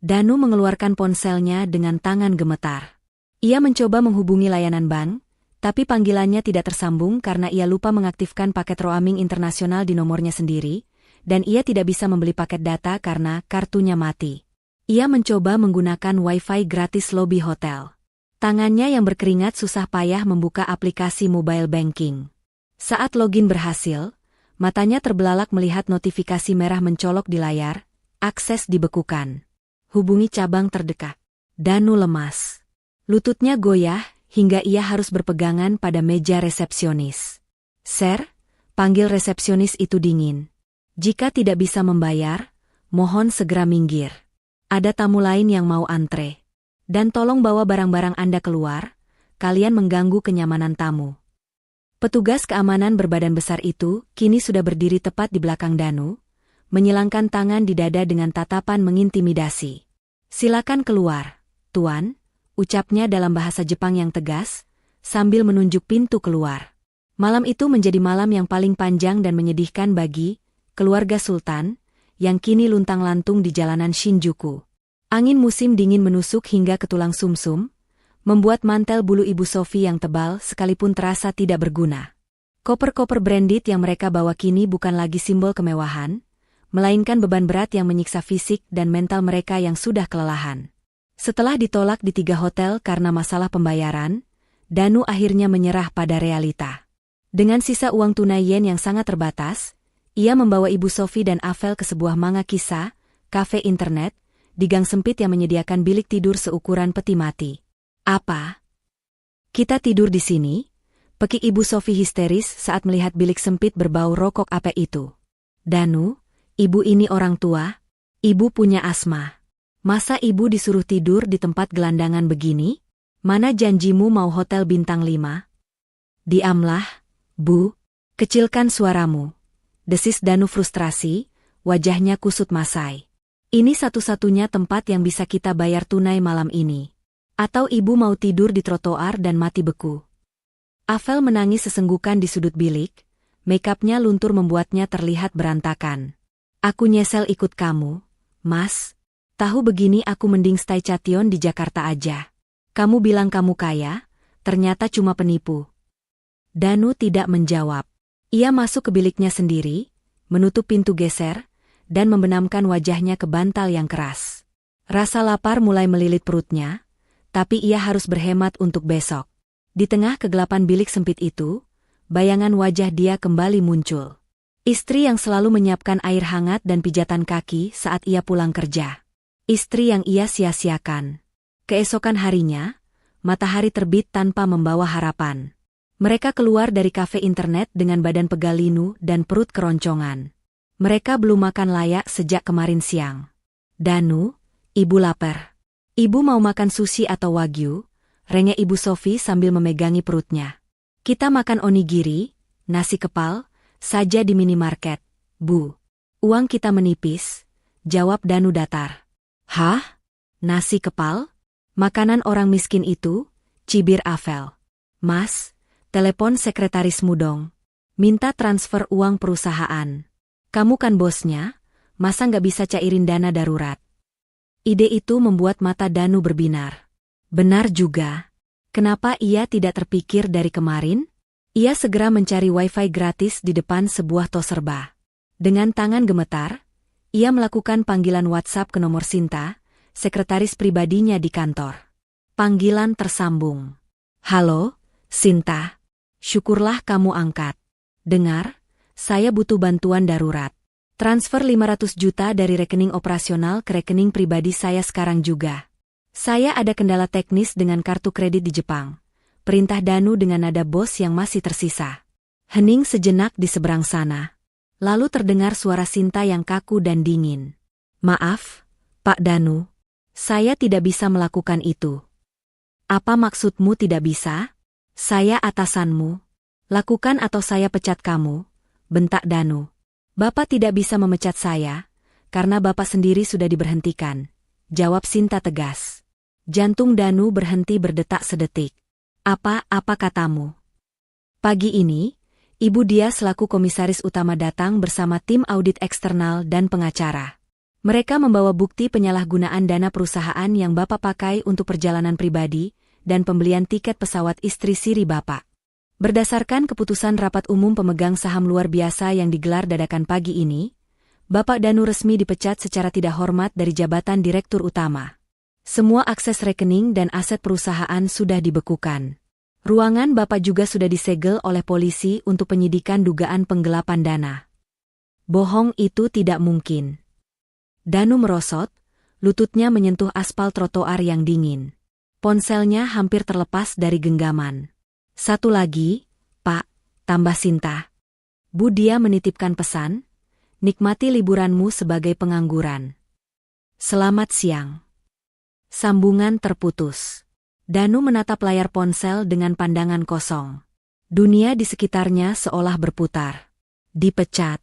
Danu mengeluarkan ponselnya dengan tangan gemetar. Ia mencoba menghubungi layanan bank, tapi panggilannya tidak tersambung karena ia lupa mengaktifkan paket roaming internasional di nomornya sendiri, dan ia tidak bisa membeli paket data karena kartunya mati. Ia mencoba menggunakan wifi gratis lobi hotel. Tangannya yang berkeringat susah payah membuka aplikasi mobile banking. Saat login berhasil, matanya terbelalak melihat notifikasi merah mencolok di layar. Akses dibekukan. Hubungi cabang terdekat. Danu lemas. Lututnya goyah hingga ia harus berpegangan pada meja resepsionis. "Sir," panggil resepsionis itu dingin. "Jika tidak bisa membayar, mohon segera minggir. Ada tamu lain yang mau antre. Dan tolong bawa barang-barang Anda keluar, kalian mengganggu kenyamanan tamu." Petugas keamanan berbadan besar itu kini sudah berdiri tepat di belakang Danu, menyilangkan tangan di dada dengan tatapan mengintimidasi. "Silakan keluar, Tuan," ucapnya dalam bahasa Jepang yang tegas, sambil menunjuk pintu keluar. Malam itu menjadi malam yang paling panjang dan menyedihkan bagi keluarga Sultan, yang kini luntang-lantung di jalanan Shinjuku. Angin musim dingin menusuk hingga ke tulang sumsum, membuat mantel bulu Ibu Sophie yang tebal sekalipun terasa tidak berguna. Koper-koper branded yang mereka bawa kini bukan lagi simbol kemewahan, melainkan beban berat yang menyiksa fisik dan mental mereka yang sudah kelelahan. Setelah ditolak di 3 hotel karena masalah pembayaran, Danu akhirnya menyerah pada realita. Dengan sisa uang tunai yen yang sangat terbatas, ia membawa Ibu Sophie dan Avel ke sebuah manga kisah, kafe internet, di gang sempit yang menyediakan bilik tidur seukuran peti mati. "Apa? Kita tidur di sini?" pekik Ibu Sophie histeris saat melihat bilik sempit berbau rokok ape itu. "Danu, ibu ini orang tua, ibu punya asma. Masa ibu disuruh tidur di tempat gelandangan begini? Mana janjimu mau hotel bintang 5? "Diamlah, Bu, kecilkan suaramu," desis Danu frustrasi, wajahnya kusut masai. "Ini satu-satunya tempat yang bisa kita bayar tunai malam ini. Atau ibu mau tidur di trotoar dan mati beku?" Avel menangis sesenggukan di sudut bilik, makeupnya luntur membuatnya terlihat berantakan. "Aku nyesel ikut kamu, Mas. Tahu begini aku mending stay cation di Jakarta aja. Kamu bilang kamu kaya, ternyata cuma penipu." Danu tidak menjawab. Ia masuk ke biliknya sendiri, menutup pintu geser, dan membenamkan wajahnya ke bantal yang keras. Rasa lapar mulai melilit perutnya, tapi ia harus berhemat untuk besok. Di tengah kegelapan bilik sempit itu, bayangan wajah dia kembali muncul. Istri yang selalu menyiapkan air hangat dan pijatan kaki saat ia pulang kerja. Istri yang ia sia-siakan. Keesokan harinya, matahari terbit tanpa membawa harapan. Mereka keluar dari kafe internet dengan badan pegal linu dan perut keroncongan. Mereka belum makan layak sejak kemarin siang. "Danu, ibu lapar. Ibu mau makan sushi atau wagyu?" rengek Ibu Sophie sambil memegangi perutnya. "Kita makan onigiri, nasi kepal, saja di minimarket, Bu. Uang kita menipis," jawab Danu datar. "Hah? Nasi kepal? Makanan orang miskin itu?" cibir Avel. "Mas, telepon sekretarismu dong. Minta transfer uang perusahaan. Kamu kan bosnya, masa nggak bisa cairin dana darurat?" Ide itu membuat mata Danu berbinar. Benar juga. Kenapa ia tidak terpikir dari kemarin? Ia segera mencari wifi gratis di depan sebuah tos serba. Dengan tangan gemetar, ia melakukan panggilan WhatsApp ke nomor Sinta, sekretaris pribadinya di kantor. Panggilan tersambung. "Halo, Sinta. Syukurlah kamu angkat. Dengar, saya butuh bantuan darurat. Transfer 500 juta dari rekening operasional ke rekening pribadi saya sekarang juga. Saya ada kendala teknis dengan kartu kredit di Jepang." Perintah Danu dengan nada bos yang masih tersisa. Hening sejenak di seberang sana. Lalu terdengar suara Sinta yang kaku dan dingin. "Maaf, Pak Danu. Saya tidak bisa melakukan itu." "Apa maksudmu tidak bisa? Saya atasanmu. Lakukan atau saya pecat kamu," bentak Danu. "Bapak tidak bisa memecat saya, karena Bapak sendiri sudah diberhentikan," jawab Sinta tegas. Jantung Danu berhenti berdetak sedetik. Apa katamu?" Pagi ini, ibu dia selaku komisaris utama datang bersama tim audit eksternal dan pengacara. Mereka membawa bukti penyalahgunaan dana perusahaan yang Bapak pakai untuk perjalanan pribadi dan pembelian tiket pesawat istri siri Bapak. Berdasarkan keputusan rapat umum pemegang saham luar biasa yang digelar dadakan pagi ini, Bapak Danu resmi dipecat secara tidak hormat dari jabatan Direktur Utama. Semua akses rekening dan aset perusahaan sudah dibekukan. Ruangan Bapak juga sudah disegel oleh polisi untuk penyidikan dugaan penggelapan dana. Bohong itu tidak mungkin. Danu merosot, lututnya menyentuh aspal trotoar yang dingin. Ponselnya hampir terlepas dari genggaman. Satu lagi, Pak, tambah Sinta. Bu, dia menitipkan pesan, nikmati liburanmu sebagai pengangguran. Selamat siang. Sambungan terputus. Danu menatap layar ponsel dengan pandangan kosong. Dunia di sekitarnya seolah berputar. Dipecat,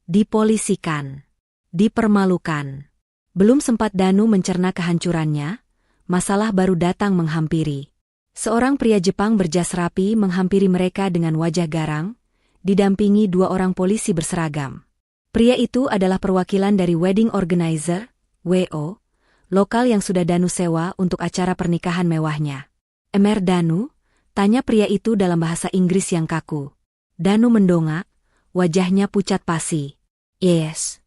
dipolisikan, dipermalukan. Belum sempat Danu mencerna kehancurannya, masalah baru datang menghampiri. Seorang pria Jepang berjas rapi menghampiri mereka dengan wajah garang, didampingi dua orang polisi berseragam. Pria itu adalah perwakilan dari wedding organizer, WO, lokal yang sudah Danu sewa untuk acara pernikahan mewahnya. "Emer Danu?" tanya pria itu dalam bahasa Inggris yang kaku. Danu mendongak, wajahnya pucat pasi. "Yes.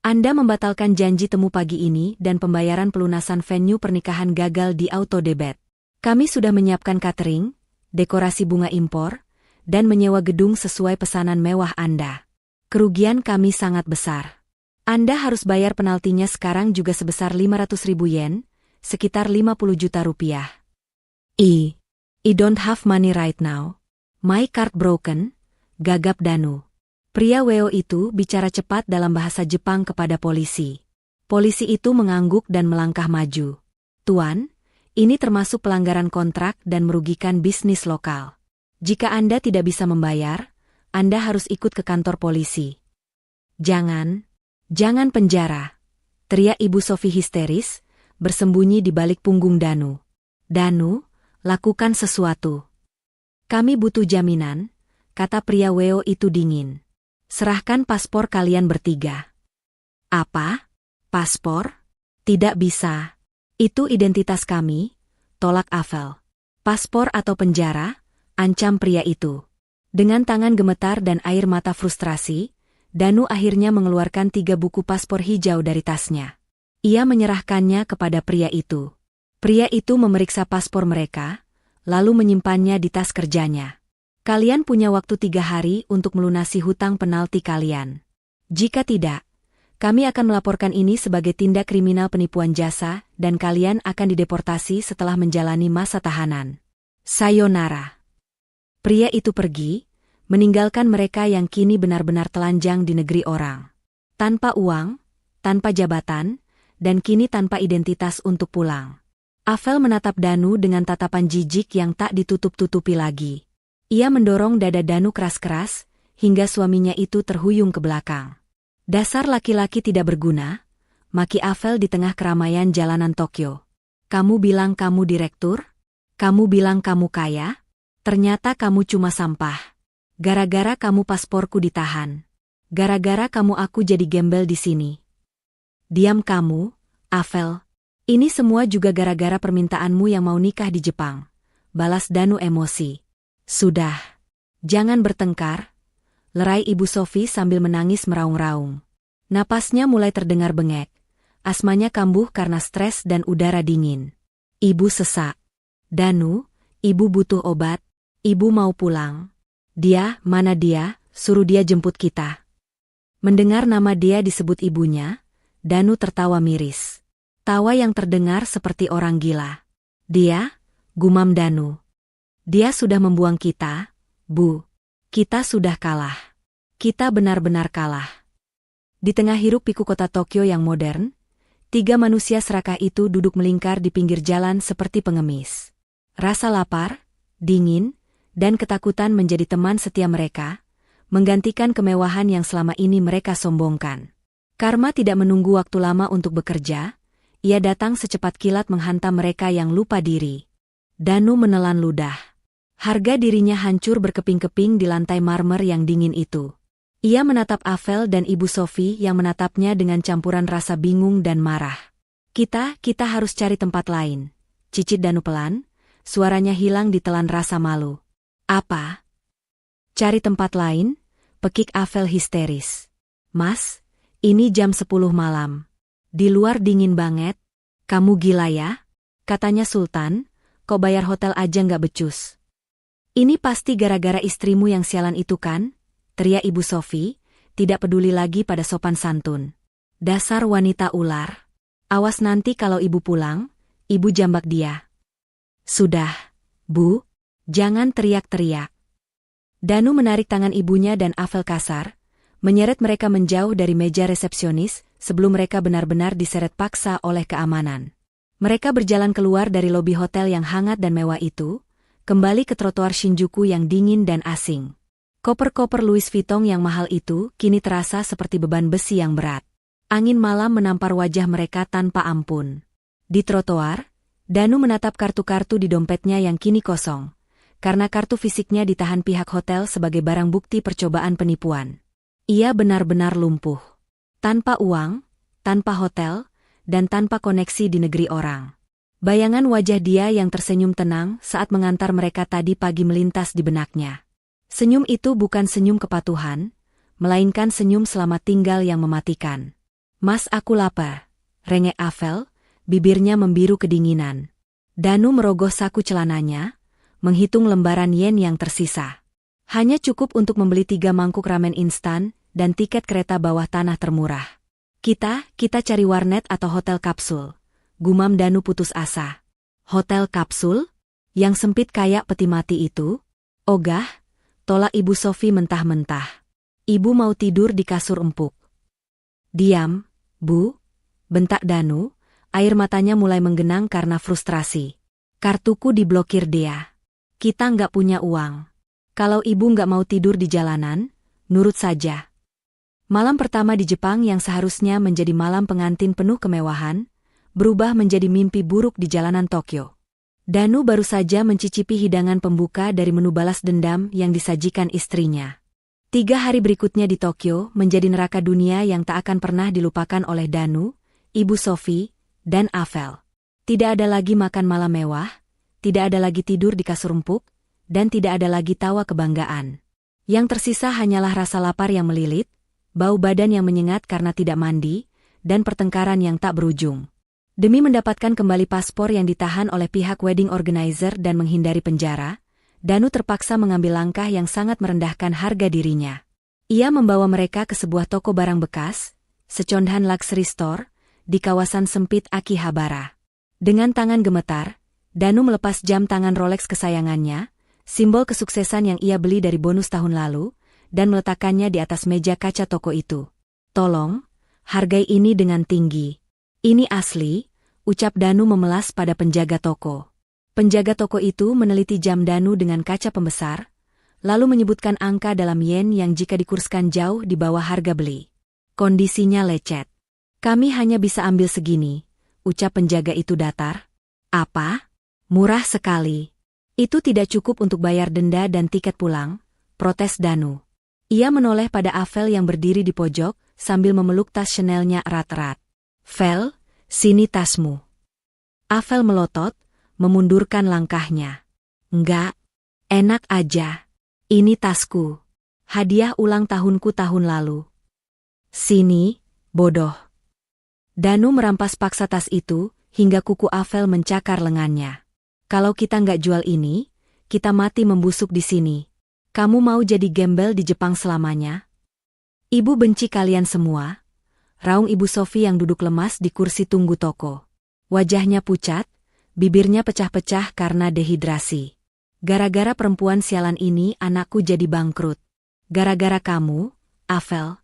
Anda membatalkan janji temu pagi ini dan pembayaran pelunasan venue pernikahan gagal di auto debit. Kami sudah menyiapkan catering, dekorasi bunga impor, dan menyewa gedung sesuai pesanan mewah Anda. Kerugian kami sangat besar. Anda harus bayar penaltinya sekarang juga sebesar 500.000 yen, sekitar 50 juta rupiah. I don't have money right now. My card broken," gagap Danu. Pria WO itu bicara cepat dalam bahasa Jepang kepada polisi. Polisi itu mengangguk dan melangkah maju. "Tuan, ini termasuk pelanggaran kontrak dan merugikan bisnis lokal. Jika Anda tidak bisa membayar, Anda harus ikut ke kantor polisi." Jangan penjara," teriak Ibu Sofi histeris, bersembunyi di balik punggung Danu. "Danu, lakukan sesuatu. Kami butuh jaminan," kata pria WO itu dingin. "Serahkan paspor kalian bertiga." "Apa? Paspor? Tidak bisa. Itu identitas kami," tolak Avel. "Paspor atau penjara?" ancam pria itu. Dengan tangan gemetar dan air mata frustrasi, Danu akhirnya mengeluarkan 3 buku paspor hijau dari tasnya. Ia menyerahkannya kepada pria itu. Pria itu memeriksa paspor mereka, lalu menyimpannya di tas kerjanya. "Kalian punya waktu 3 hari untuk melunasi hutang penalti kalian. Jika tidak, kami akan melaporkan ini sebagai tindak kriminal penipuan jasa dan kalian akan dideportasi setelah menjalani masa tahanan. Sayonara." Pria itu pergi, meninggalkan mereka yang kini benar-benar telanjang di negeri orang. Tanpa uang, tanpa jabatan, dan kini tanpa identitas untuk pulang. Avel menatap Danu dengan tatapan jijik yang tak ditutup-tutupi lagi. Ia mendorong dada Danu keras-keras, hingga suaminya itu terhuyung ke belakang. "Dasar laki-laki tidak berguna," maki Avel di tengah keramaian jalanan Tokyo. "Kamu bilang kamu direktur? Kamu bilang kamu kaya? Ternyata kamu cuma sampah. Gara-gara kamu pasporku ditahan. Gara-gara kamu aku jadi gembel di sini." "Diam kamu, Avel. Ini semua juga gara-gara permintaanmu yang mau nikah di Jepang," balas Danu emosi. "Sudah. Jangan bertengkar," lerai Ibu Sofi sambil menangis meraung-raung. Napasnya mulai terdengar bengek. Asmanya kambuh karena stres dan udara dingin. Ibu sesak. "Danu, Ibu butuh obat. Ibu mau pulang." Mana dia? Suruh dia jemput kita." Mendengar nama dia disebut ibunya, Danu tertawa miris. Tawa yang terdengar seperti orang gila. "Dia?" gumam Danu. "Dia sudah membuang kita, Bu. Kita sudah kalah. Kita benar-benar kalah." Di tengah hiruk-pikuk kota Tokyo yang modern, 3 manusia serakah itu duduk melingkar di pinggir jalan seperti pengemis. Rasa lapar, dingin, dan ketakutan menjadi teman setia mereka, menggantikan kemewahan yang selama ini mereka sombongkan. Karma tidak menunggu waktu lama untuk bekerja, ia datang secepat kilat menghantam mereka yang lupa diri. Danu menelan ludah. Harga dirinya hancur berkeping-keping di lantai marmer yang dingin itu. Ia menatap Avel dan Ibu Sofi yang menatapnya dengan campuran rasa bingung dan marah. Kita harus cari tempat lain," cicit Danu pelan, suaranya hilang ditelan rasa malu. "Apa? Cari tempat lain?" pekik Avel histeris. "Mas, ini jam 10 malam. Di luar dingin banget. Kamu gila ya?" katanya Sultan, "kok bayar hotel aja nggak becus?" "Ini pasti gara-gara istrimu yang sialan itu kan?" teriak Ibu Sofi, tidak peduli lagi pada sopan santun. Dasar wanita ular. Awas nanti kalau ibu pulang, ibu jambak dia. Sudah, Bu. Jangan teriak-teriak. Danu menarik tangan ibunya dan Avel kasar, menyeret mereka menjauh dari meja resepsionis sebelum mereka benar-benar diseret paksa oleh keamanan. Mereka berjalan keluar dari lobi hotel yang hangat dan mewah itu, kembali ke trotoar Shinjuku yang dingin dan asing. Koper-koper Louis Vuitton yang mahal itu kini terasa seperti beban besi yang berat. Angin malam menampar wajah mereka tanpa ampun. Di trotoar, Danu menatap kartu-kartu di dompetnya yang kini kosong, karena kartu fisiknya ditahan pihak hotel sebagai barang bukti percobaan penipuan. Ia benar-benar lumpuh. Tanpa uang, tanpa hotel, dan tanpa koneksi di negeri orang. Bayangan wajah dia yang tersenyum tenang saat mengantar mereka tadi pagi melintas di benaknya. Senyum itu bukan senyum kepatuhan, melainkan senyum selamat tinggal yang mematikan. Mas, aku lapar, rengek Avel, bibirnya membiru kedinginan. Danu merogoh saku celananya, menghitung lembaran yen yang tersisa. Hanya cukup untuk membeli 3 mangkuk ramen instan dan tiket kereta bawah tanah termurah. Kita cari warnet atau hotel kapsul, gumam Danu putus asa. Hotel kapsul? Yang sempit kayak peti mati itu? Ogah, tolak Ibu Sofi mentah-mentah. Ibu mau tidur di kasur empuk. Diam, Bu, bentak Danu, air matanya mulai menggenang karena frustrasi. Kartuku diblokir dia. Kita nggak punya uang. Kalau ibu nggak mau tidur di jalanan, nurut saja. Malam pertama di Jepang yang seharusnya menjadi malam pengantin penuh kemewahan, berubah menjadi mimpi buruk di jalanan Tokyo. Danu baru saja mencicipi hidangan pembuka dari menu balas dendam yang disajikan istrinya. 3 hari berikutnya di Tokyo menjadi neraka dunia yang tak akan pernah dilupakan oleh Danu, Ibu Sofi, dan Avel. Tidak ada lagi makan malam mewah, tidak ada lagi tidur di kasur empuk, dan tidak ada lagi tawa kebanggaan. Yang tersisa hanyalah rasa lapar yang melilit, bau badan yang menyengat karena tidak mandi, dan pertengkaran yang tak berujung. Demi mendapatkan kembali paspor yang ditahan oleh pihak wedding organizer dan menghindari penjara, Danu terpaksa mengambil langkah yang sangat merendahkan harga dirinya. Ia membawa mereka ke sebuah toko barang bekas, secondhand luxury store, di kawasan sempit Akihabara. Dengan tangan gemetar, Danu melepas jam tangan Rolex kesayangannya, simbol kesuksesan yang ia beli dari bonus tahun lalu, dan meletakkannya di atas meja kaca toko itu. Tolong, hargai ini dengan tinggi. Ini asli, ucap Danu memelas pada penjaga toko. Penjaga toko itu meneliti jam Danu dengan kaca pembesar, lalu menyebutkan angka dalam yen yang jika dikurskan jauh di bawah harga beli. Kondisinya lecet. Kami hanya bisa ambil segini, ucap penjaga itu datar. Apa? Murah sekali. Itu tidak cukup untuk bayar denda dan tiket pulang, protes Danu. Ia menoleh pada Avel yang berdiri di pojok, sambil memeluk tas Chanel-nya erat-erat. Vel, sini tasmu. Avel melotot, memundurkan langkahnya. Enggak, enak aja. Ini tasku. Hadiah ulang tahunku tahun lalu. Sini, bodoh. Danu merampas paksa tas itu, hingga kuku Avel mencakar lengannya. Kalau kita nggak jual ini, kita mati membusuk di sini. Kamu mau jadi gembel di Jepang selamanya? Ibu benci kalian semua, raung Ibu Sofi yang duduk lemas di kursi tunggu toko. Wajahnya pucat, bibirnya pecah-pecah karena dehidrasi. Gara-gara perempuan sialan ini anakku jadi bangkrut. Gara-gara kamu, Avel.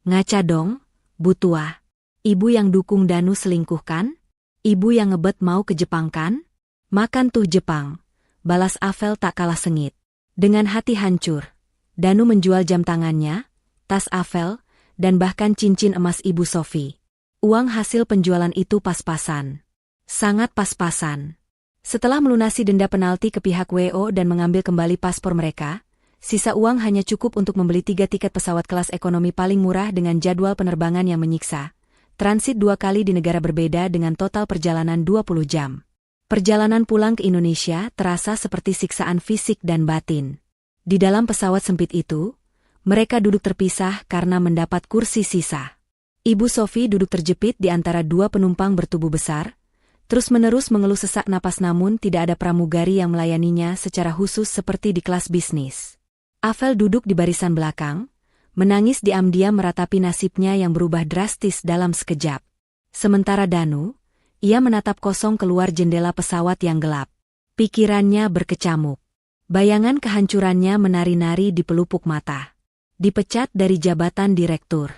Ngaca dong, Bu tua. Ibu yang dukung Danu selingkuh kan? Ibu yang ngebet mau ke Jepang kan? Makan tuh Jepang, balas Avel tak kalah sengit. Dengan hati hancur, Danu menjual jam tangannya, tas Avel, dan bahkan cincin emas Ibu Sofi. Uang hasil penjualan itu pas-pasan. Sangat pas-pasan. Setelah melunasi denda penalti ke pihak WO dan mengambil kembali paspor mereka, sisa uang hanya cukup untuk membeli 3 tiket pesawat kelas ekonomi paling murah dengan jadwal penerbangan yang menyiksa. Transit 2 kali di negara berbeda dengan total perjalanan 20 jam. Perjalanan pulang ke Indonesia terasa seperti siksaan fisik dan batin. Di dalam pesawat sempit itu, mereka duduk terpisah karena mendapat kursi sisa. Ibu Sofi duduk terjepit di antara 2 penumpang bertubuh besar, terus-menerus mengeluh sesak napas namun tidak ada pramugari yang melayaninya secara khusus seperti di kelas bisnis. Avel duduk di barisan belakang, Menangis diam-diam meratapi nasibnya yang berubah drastis dalam sekejap. Sementara Danu, ia menatap kosong keluar jendela pesawat yang gelap. Pikirannya berkecamuk. Bayangan kehancurannya menari-nari di pelupuk mata. Dipecat dari jabatan direktur.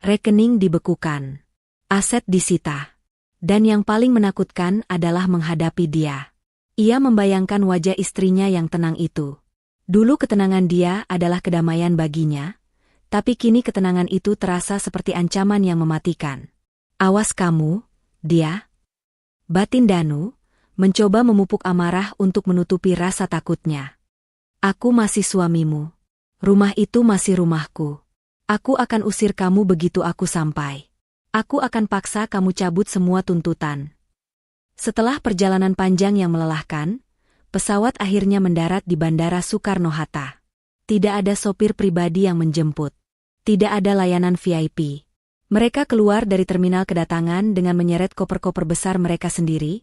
Rekening dibekukan. Aset disita. Dan yang paling menakutkan adalah menghadapi dia. Ia membayangkan wajah istrinya yang tenang itu. Dulu ketenangan dia adalah kedamaian baginya, tapi kini ketenangan itu terasa seperti ancaman yang mematikan. Awas kamu, dia. Batin Danu mencoba memupuk amarah untuk menutupi rasa takutnya. Aku masih suamimu. Rumah itu masih rumahku. Aku akan usir kamu begitu aku sampai. Aku akan paksa kamu cabut semua tuntutan. Setelah perjalanan panjang yang melelahkan, pesawat akhirnya mendarat di Bandara Soekarno-Hatta. Tidak ada sopir pribadi yang menjemput. Tidak ada layanan VIP. Mereka keluar dari terminal kedatangan dengan menyeret koper-koper besar mereka sendiri,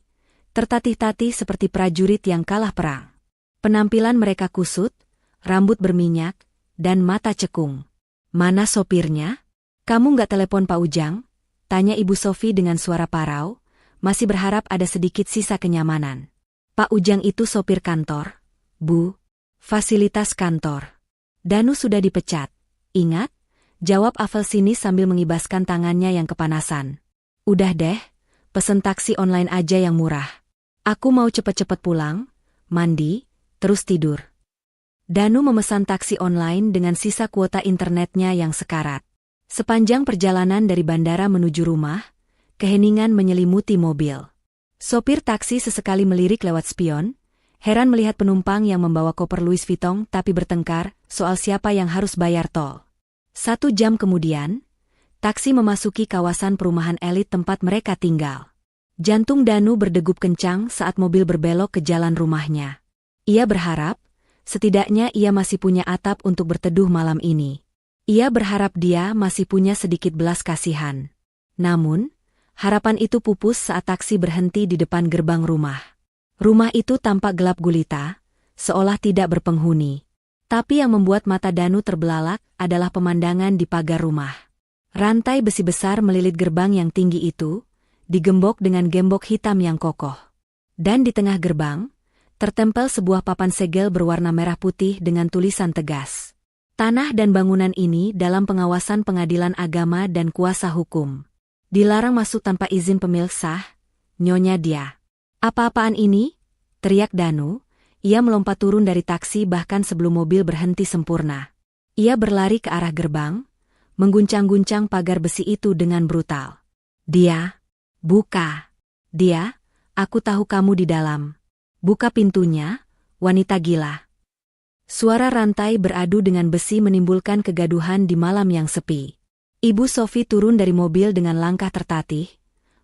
tertatih-tatih seperti prajurit yang kalah perang. Penampilan mereka kusut, rambut berminyak, dan mata cekung. Mana sopirnya? Kamu nggak telepon Pak Ujang? Tanya Ibu Sofi dengan suara parau, masih berharap ada sedikit sisa kenyamanan. Pak Ujang itu sopir kantor, Bu. Fasilitas kantor. Danu sudah dipecat. Ingat? Jawab Afel sinis sambil mengibaskan tangannya yang kepanasan. Udah deh, pesen taksi online aja yang murah. Aku mau cepet-cepet pulang, mandi, terus tidur. Danu memesan taksi online dengan sisa kuota internetnya yang sekarat. Sepanjang perjalanan dari bandara menuju rumah, keheningan menyelimuti mobil. Sopir taksi sesekali melirik lewat spion, heran melihat penumpang yang membawa koper Louis Vuitton tapi bertengkar soal siapa yang harus bayar tol. 1 jam kemudian, taksi memasuki kawasan perumahan elit tempat mereka tinggal. Jantung Danu berdegup kencang saat mobil berbelok ke jalan rumahnya. Ia berharap, setidaknya ia masih punya atap untuk berteduh malam ini. Ia berharap dia masih punya sedikit belas kasihan. Namun, harapan itu pupus saat taksi berhenti di depan gerbang rumah. Rumah itu tampak gelap gulita, seolah tidak berpenghuni. Tapi yang membuat mata Danu terbelalak adalah pemandangan di pagar rumah. Rantai besi besar melilit gerbang yang tinggi itu, digembok dengan gembok hitam yang kokoh. Dan di tengah gerbang, tertempel sebuah papan segel berwarna merah putih dengan tulisan tegas. Tanah dan bangunan ini dalam pengawasan Pengadilan Agama dan Kuasa Hukum. Dilarang masuk tanpa izin pemilik sah, nyonya dia. Apa-apaan ini? Teriak Danu. Ia melompat turun dari taksi bahkan sebelum mobil berhenti sempurna. Ia berlari ke arah gerbang, mengguncang-guncang pagar besi itu dengan brutal. Dia, buka. Dia, aku tahu kamu di dalam. Buka pintunya, wanita gila. Suara rantai beradu dengan besi menimbulkan kegaduhan di malam yang sepi. Ibu Sofi turun dari mobil dengan langkah tertatih,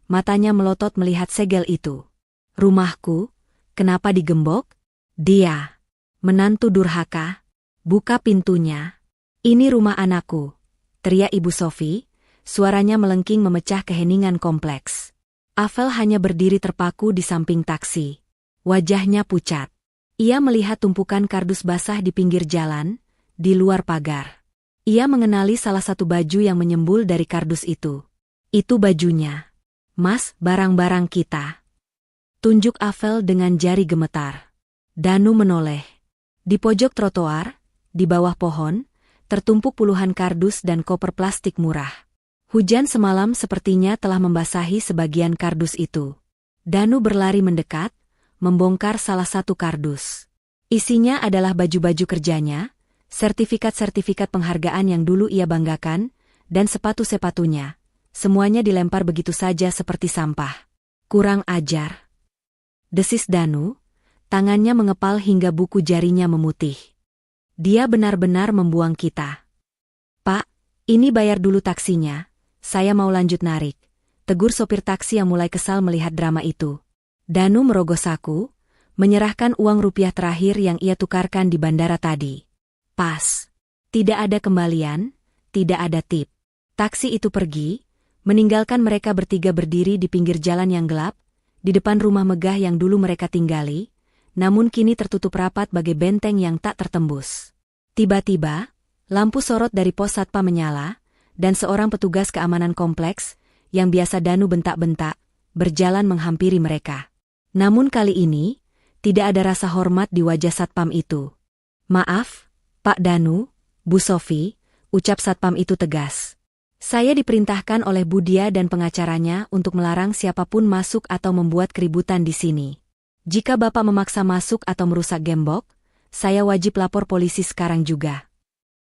matanya melotot melihat segel itu. Rumahku, kenapa digembok? Dia, menantu durhaka, buka pintunya. Ini rumah anakku, teriak Ibu Sofi, suaranya melengking memecah keheningan kompleks. Afel hanya berdiri terpaku di samping taksi. Wajahnya pucat. Ia melihat tumpukan kardus basah di pinggir jalan, di luar pagar. Ia mengenali salah satu baju yang menyembul dari kardus itu. Itu bajunya. Mas, barang-barang kita. Tunjuk Afel dengan jari gemetar. Danu menoleh. Di pojok trotoar, di bawah pohon, tertumpuk puluhan kardus dan koper plastik murah. Hujan semalam sepertinya telah membasahi sebagian kardus itu. Danu berlari mendekat, membongkar salah satu kardus. Isinya adalah baju-baju kerjanya, sertifikat-sertifikat penghargaan yang dulu ia banggakan, dan sepatu-sepatunya. Semuanya dilempar begitu saja seperti sampah. Kurang ajar. Desis Danu. Tangannya mengepal hingga buku jarinya memutih. Dia benar-benar membuang kita. Pak, ini bayar dulu taksinya, saya mau lanjut narik. Tegur sopir taksi yang mulai kesal melihat drama itu. Danu merogoh saku, menyerahkan uang rupiah terakhir yang ia tukarkan di bandara tadi. Pas. Tidak ada kembalian, tidak ada tip. Taksi itu pergi, meninggalkan mereka bertiga berdiri di pinggir jalan yang gelap, di depan rumah megah yang dulu mereka tinggali, namun kini tertutup rapat bagai benteng yang tak tertembus. Tiba-tiba, Lampu sorot dari pos satpam menyala, dan seorang petugas keamanan kompleks, yang biasa Danu bentak-bentak, berjalan menghampiri mereka. Namun kali ini, tidak ada rasa hormat di wajah satpam itu. "Maaf, Pak Danu, Bu Sofi," ucap satpam itu tegas. "Saya diperintahkan oleh Budia dan pengacaranya untuk melarang siapapun masuk atau membuat keributan di sini. Jika Bapak memaksa masuk atau merusak gembok, saya wajib lapor polisi sekarang juga."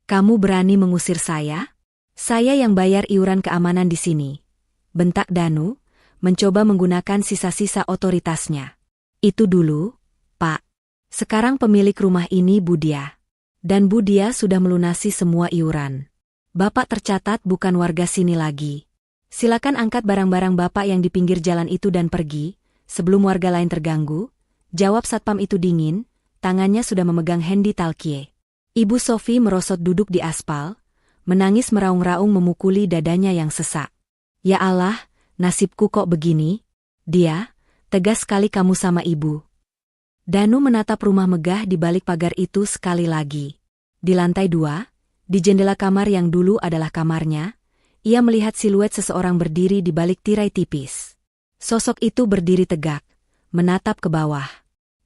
"Kamu berani mengusir saya? Saya yang bayar iuran keamanan di sini," bentak Danu, mencoba menggunakan sisa-sisa otoritasnya. "Itu dulu, Pak. Sekarang pemilik rumah ini Budia. Dan Budia sudah melunasi semua iuran. Bapak tercatat bukan warga sini lagi. Silakan angkat barang-barang Bapak yang di pinggir jalan itu dan pergi, sebelum warga lain terganggu," jawab satpam itu dingin, tangannya sudah memegang Hendi Talkie. Ibu Sofi merosot duduk di aspal, menangis meraung-raung memukuli dadanya yang sesak. "Ya Allah, nasibku kok begini?" "Dia, tegas sekali kamu sama ibu." Danu menatap rumah megah di balik pagar itu sekali lagi. Di lantai 2, di jendela kamar yang dulu adalah kamarnya, ia melihat siluet seseorang berdiri di balik tirai tipis. Sosok itu berdiri tegak, menatap ke bawah.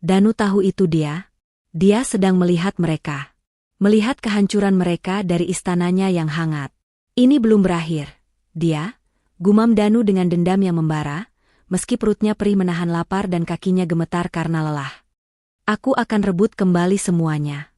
Danu tahu itu dia. Dia sedang melihat mereka. Melihat kehancuran mereka dari istananya yang hangat. "Ini belum berakhir. Dia," gumam Danu dengan dendam yang membara, meski perutnya perih menahan lapar dan kakinya gemetar karena lelah. "Aku akan rebut kembali semuanya."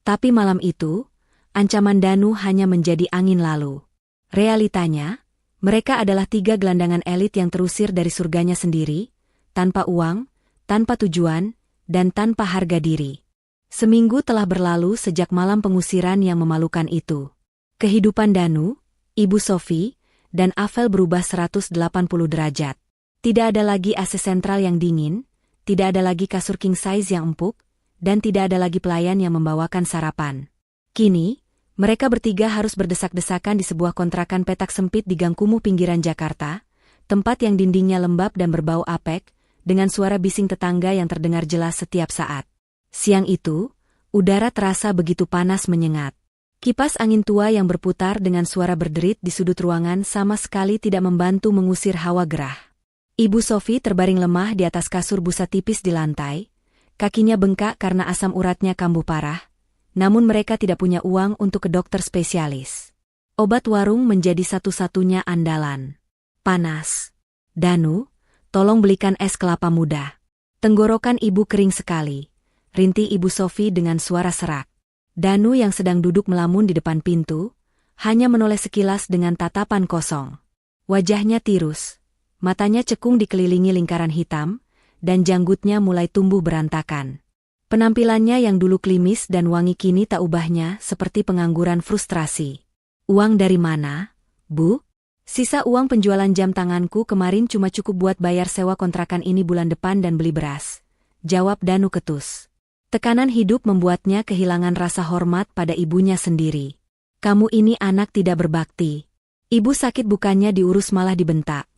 Tapi malam itu, ancaman Danu hanya menjadi angin lalu. Realitanya, mereka adalah 3 gelandangan elit yang terusir dari surganya sendiri, tanpa uang, tanpa tujuan, dan tanpa harga diri. Seminggu telah berlalu sejak malam pengusiran yang memalukan itu. Kehidupan Danu, Ibu Sofi, dan Avel berubah 180 derajat. Tidak ada lagi AC sentral yang dingin, tidak ada lagi kasur king size yang empuk, dan tidak ada lagi pelayan yang membawakan sarapan. Kini, mereka bertiga harus berdesak-desakan di sebuah kontrakan petak sempit di gang kumuh pinggiran Jakarta, tempat yang dindingnya lembab dan berbau apek, dengan suara bising tetangga yang terdengar jelas setiap saat. Siang itu, udara terasa begitu panas menyengat. Kipas angin tua yang berputar dengan suara berderit di sudut ruangan sama sekali tidak membantu mengusir hawa gerah. Ibu Sofi terbaring lemah di atas kasur busa tipis di lantai, kakinya bengkak karena asam uratnya kambuh parah, namun mereka tidak punya uang untuk ke dokter spesialis. Obat warung menjadi satu-satunya andalan. "Panas. Danu, tolong belikan es kelapa muda." Tenggorokan ibu kering sekali. Rintih Ibu Sofi dengan suara serak. Danu yang sedang duduk melamun di depan pintu, hanya menoleh sekilas dengan tatapan kosong. Wajahnya tirus, matanya cekung dikelilingi lingkaran hitam, dan janggutnya mulai tumbuh berantakan. Penampilannya yang dulu klimis dan wangi kini tak ubahnya seperti pengangguran frustrasi. "Uang dari mana, Bu?" "Sisa uang penjualan jam tanganku kemarin cuma cukup buat bayar sewa kontrakan ini bulan depan dan beli beras," jawab Danu ketus. Tekanan hidup membuatnya kehilangan rasa hormat pada ibunya sendiri. "Kamu ini anak tidak berbakti. Ibu sakit bukannya diurus malah dibentak,"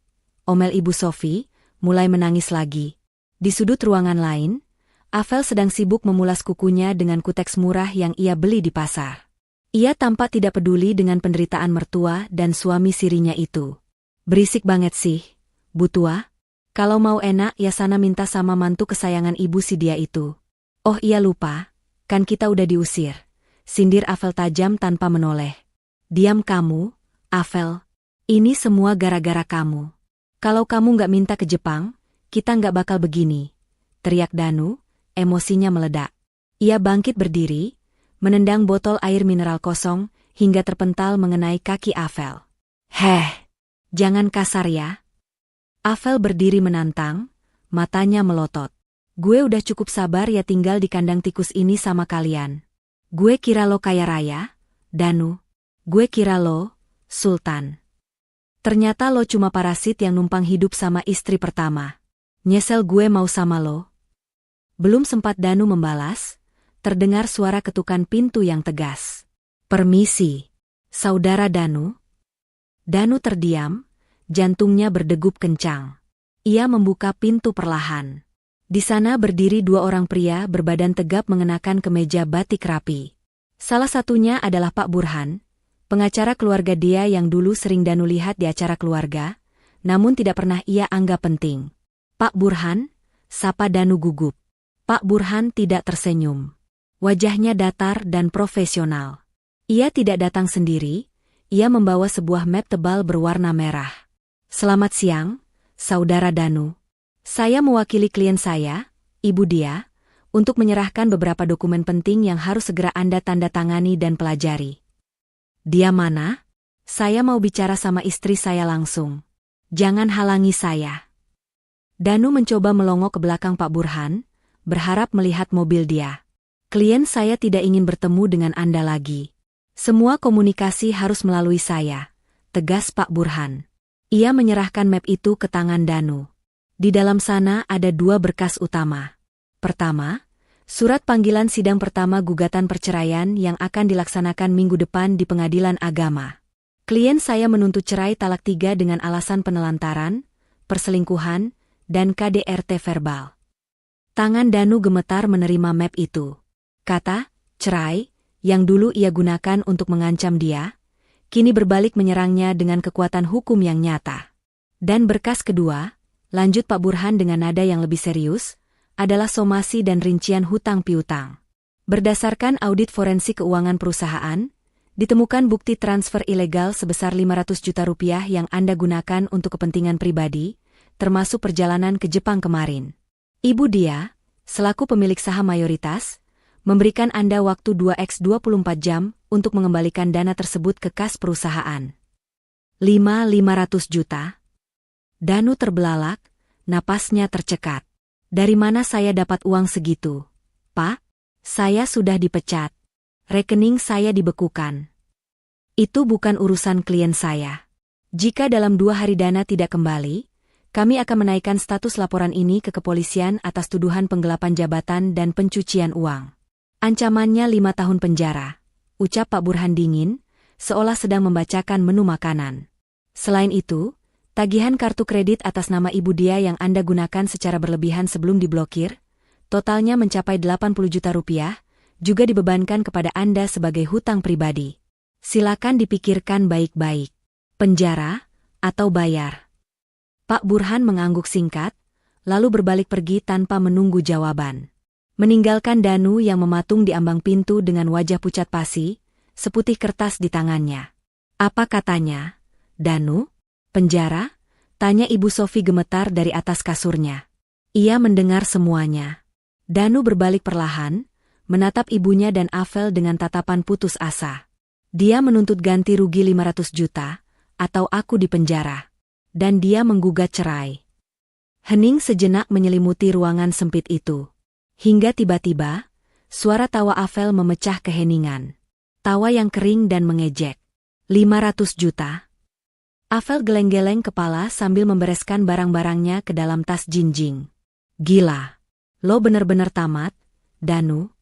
omel Ibu Sofi, mulai menangis lagi. Di sudut ruangan lain, Avel sedang sibuk memulas kukunya dengan kuteks murah yang ia beli di pasar. Ia tampak tidak peduli dengan penderitaan mertua dan suami sirinya itu. "Berisik banget sih, Bu Tua. Kalau mau enak ya sana minta sama mantu kesayangan ibu si dia itu." "Oh iya lupa, kan kita udah diusir," sindir Avel tajam tanpa menoleh. "Diam kamu, Avel. Ini semua gara-gara kamu. Kalau kamu nggak minta ke Jepang, kita nggak bakal begini," teriak Danu, emosinya meledak. Ia bangkit berdiri, menendang botol air mineral kosong, hingga terpental mengenai kaki Avel. "Heh, jangan kasar ya." Avel berdiri menantang, matanya melotot. "Gue udah cukup sabar ya tinggal di kandang tikus ini sama kalian. Gue kira lo kaya raya, Danu. Gue kira lo, Sultan. Ternyata lo cuma parasit yang numpang hidup sama istri pertama. Nyesel gue mau sama lo." Belum sempat Danu membalas, terdengar suara ketukan pintu yang tegas. "Permisi, Saudara Danu." Danu terdiam, jantungnya berdegup kencang. Ia membuka pintu perlahan. Di sana berdiri 2 orang pria berbadan tegap mengenakan kemeja batik rapi. Salah satunya adalah Pak Burhan, pengacara keluarga dia yang dulu sering Danu lihat di acara keluarga, namun tidak pernah ia anggap penting. Pak Burhan, sapa Danu gugup. Pak Burhan tidak tersenyum. Wajahnya datar dan profesional. Ia tidak datang sendiri, ia membawa sebuah map tebal berwarna merah. Selamat siang, Saudara Danu. Saya mewakili klien saya, Ibu Dia, untuk menyerahkan beberapa dokumen penting yang harus segera Anda tanda tangani dan pelajari. Dia mana? Saya mau bicara sama istri saya langsung. Jangan halangi saya. Danu mencoba melongo ke belakang Pak Burhan, berharap melihat mobil dia. Klien saya tidak ingin bertemu dengan Anda lagi. Semua komunikasi harus melalui saya, tegas Pak Burhan. Ia menyerahkan map itu ke tangan Danu. Di dalam sana ada 2 berkas utama. Pertama, surat panggilan sidang pertama gugatan perceraian yang akan dilaksanakan minggu depan di Pengadilan Agama. Klien saya menuntut cerai talak 3 dengan alasan penelantaran, perselingkuhan, dan KDRT verbal. Tangan Danu gemetar menerima map itu. Kata, cerai, yang dulu ia gunakan untuk mengancam dia, kini berbalik menyerangnya dengan kekuatan hukum yang nyata. Dan berkas kedua, lanjut Pak Burhan dengan nada yang lebih serius, adalah somasi dan rincian hutang piutang. Berdasarkan audit forensik keuangan perusahaan, ditemukan bukti transfer ilegal sebesar 500 juta rupiah yang Anda gunakan untuk kepentingan pribadi, termasuk perjalanan ke Jepang kemarin. Ibu Dia, selaku pemilik saham mayoritas, memberikan Anda waktu 2x24 jam untuk mengembalikan dana tersebut ke kas perusahaan. 500 juta? Danu terbelalak, napasnya tercekat. Dari mana saya dapat uang segitu? Pak, saya sudah dipecat. Rekening saya dibekukan. Itu bukan urusan klien saya. Jika dalam 2 hari dana tidak kembali, kami akan menaikkan status laporan ini ke kepolisian atas tuduhan penggelapan jabatan dan pencucian uang. Ancamannya 5 tahun penjara, ucap Pak Burhan dingin, seolah sedang membacakan menu makanan. Selain itu, tagihan kartu kredit atas nama Ibu Dia yang Anda gunakan secara berlebihan sebelum diblokir, totalnya mencapai 80 juta rupiah, juga dibebankan kepada Anda sebagai hutang pribadi. Silakan dipikirkan baik-baik. Penjara atau bayar? Pak Burhan mengangguk singkat, lalu berbalik pergi tanpa menunggu jawaban. Meninggalkan Danu yang mematung di ambang pintu dengan wajah pucat pasi, seputih kertas di tangannya. Apa katanya? Danu? Penjara? Tanya Ibu Sofi gemetar dari atas kasurnya. Ia mendengar semuanya. Danu berbalik perlahan, menatap ibunya dan Avel dengan tatapan putus asa. Dia menuntut ganti rugi 500 juta, atau aku di penjara. Dan dia menggugat cerai. Hening sejenak menyelimuti ruangan sempit itu. Hingga tiba-tiba, suara tawa Avel memecah keheningan. Tawa yang kering dan mengejek. 500 juta? Avel geleng-geleng kepala sambil membereskan barang-barangnya ke dalam tas jinjing. Gila. Lo bener-bener tamat, Danu?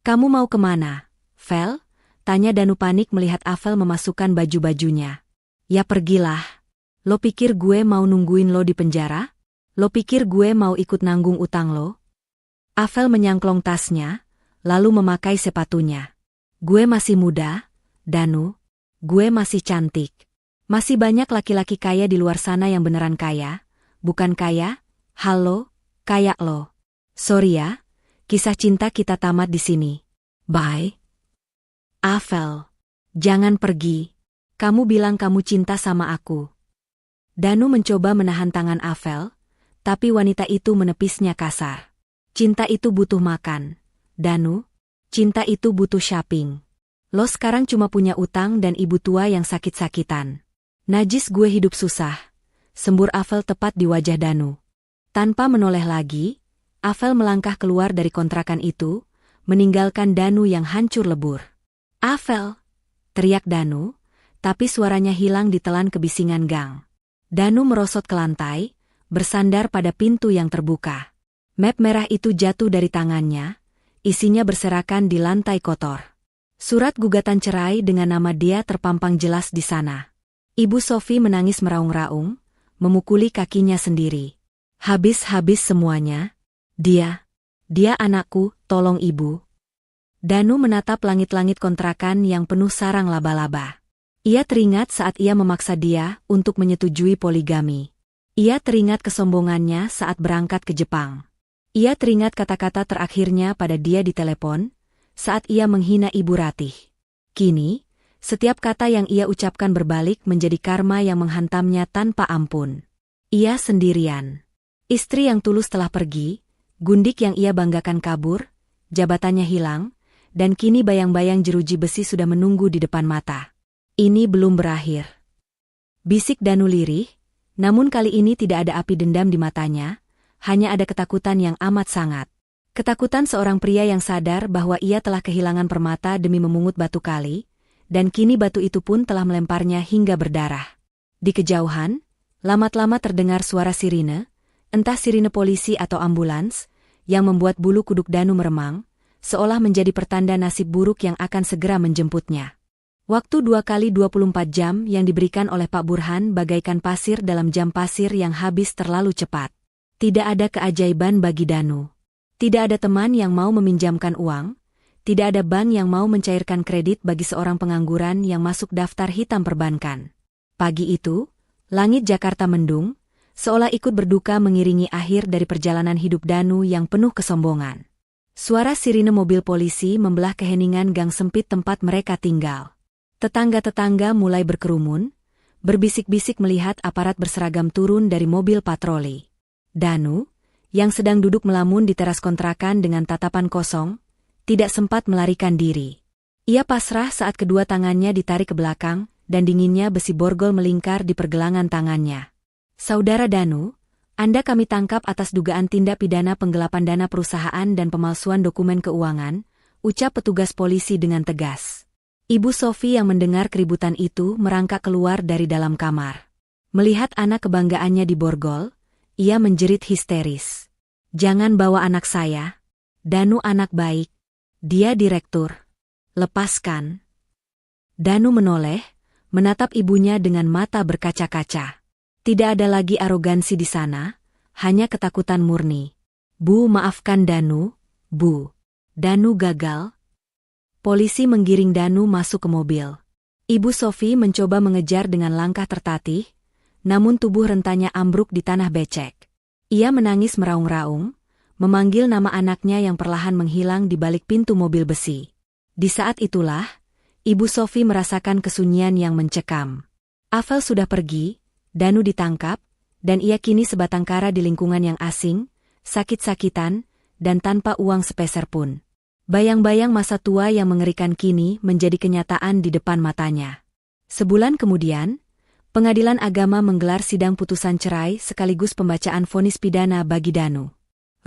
Kamu mau kemana, Vel? Tanya Danu panik melihat Avel memasukkan baju-bajunya. Ya pergilah. Lo pikir gue mau nungguin lo di penjara? Lo pikir gue mau ikut nanggung utang lo? Avel menyangklong tasnya, lalu memakai sepatunya. Gue masih muda, Danu. Gue masih cantik. Masih banyak laki-laki kaya di luar sana yang beneran kaya, bukan kaya, halo, kayak lo. Sorry ya, kisah cinta kita tamat di sini. Bye. Avel, jangan pergi. Kamu bilang kamu cinta sama aku. Danu mencoba menahan tangan Avel, tapi wanita itu menepisnya kasar. Cinta itu butuh makan, Danu. Cinta itu butuh shopping. Lo sekarang cuma punya utang dan ibu tua yang sakit-sakitan. Najis gue hidup susah. Sembur Avel tepat di wajah Danu. Tanpa menoleh lagi, Avel melangkah keluar dari kontrakan itu, meninggalkan Danu yang hancur lebur. Avel, teriak Danu, tapi suaranya hilang ditelan kebisingan gang. Danu merosot ke lantai, bersandar pada pintu yang terbuka. Map merah itu jatuh dari tangannya, isinya berserakan di lantai kotor. Surat gugatan cerai dengan nama dia terpampang jelas di sana. Ibu Sofi menangis meraung-raung, memukuli kakinya sendiri. Habis-habis semuanya. Dia anakku, tolong ibu. Danu menatap langit-langit kontrakan yang penuh sarang laba-laba. Ia teringat saat ia memaksa dia untuk menyetujui poligami. Ia teringat kesombongannya saat berangkat ke Jepang. Ia teringat kata-kata terakhirnya pada dia di telepon, saat ia menghina Ibu Ratih. Kini, setiap kata yang ia ucapkan berbalik menjadi karma yang menghantamnya tanpa ampun. Ia sendirian. Istri yang tulus telah pergi, gundik yang ia banggakan kabur, jabatannya hilang, dan kini bayang-bayang jeruji besi sudah menunggu di depan mata. Ini belum berakhir. Bisik Danu lirih, namun kali ini tidak ada api dendam di matanya, hanya ada ketakutan yang amat sangat. Ketakutan seorang pria yang sadar bahwa ia telah kehilangan permata demi memungut batu kali, dan kini batu itu pun telah melemparnya hingga berdarah. Di kejauhan, lama-lama terdengar suara sirine, entah sirine polisi atau ambulans, yang membuat bulu kuduk Danu meremang, seolah menjadi pertanda nasib buruk yang akan segera menjemputnya. Waktu 2 kali 24 jam yang diberikan oleh Pak Burhan bagaikan pasir dalam jam pasir yang habis terlalu cepat. Tidak ada keajaiban bagi Danu. Tidak ada teman yang mau meminjamkan uang, tidak ada bank yang mau mencairkan kredit bagi seorang pengangguran yang masuk daftar hitam perbankan. Pagi itu, langit Jakarta mendung, seolah ikut berduka mengiringi akhir dari perjalanan hidup Danu yang penuh kesombongan. Suara sirine mobil polisi membelah keheningan gang sempit tempat mereka tinggal. Tetangga-tetangga mulai berkerumun, berbisik-bisik melihat aparat berseragam turun dari mobil patroli. Danu, yang sedang duduk melamun di teras kontrakan dengan tatapan kosong, tidak sempat melarikan diri. Ia pasrah saat kedua tangannya ditarik ke belakang, dan dinginnya besi borgol melingkar di pergelangan tangannya. Saudara Danu, Anda kami tangkap atas dugaan tindak pidana penggelapan dana perusahaan dan pemalsuan dokumen keuangan, ucap petugas polisi dengan tegas. Ibu Sofi yang mendengar keributan itu merangkak keluar dari dalam kamar. Melihat anak kebanggaannya diborgol, ia menjerit histeris. Jangan bawa anak saya. Danu anak baik. Dia direktur. Lepaskan. Danu menoleh, menatap ibunya dengan mata berkaca-kaca. Tidak ada lagi arogansi di sana, hanya ketakutan murni. Bu, maafkan Danu, Bu. Danu gagal. Polisi menggiring Danu masuk ke mobil. Ibu Sofi mencoba mengejar dengan langkah tertatih, namun tubuh rentanya ambruk di tanah becek. Ia menangis meraung-raung, memanggil nama anaknya yang perlahan menghilang di balik pintu mobil besi. Di saat itulah, Ibu Sofi merasakan kesunyian yang mencekam. Afel sudah pergi, Danu ditangkap, dan ia kini sebatang kara di lingkungan yang asing, sakit-sakitan, dan tanpa uang sepeser pun. Bayang-bayang masa tua yang mengerikan kini menjadi kenyataan di depan matanya. Sebulan kemudian, Pengadilan Agama menggelar sidang putusan cerai sekaligus pembacaan vonis pidana bagi Danu.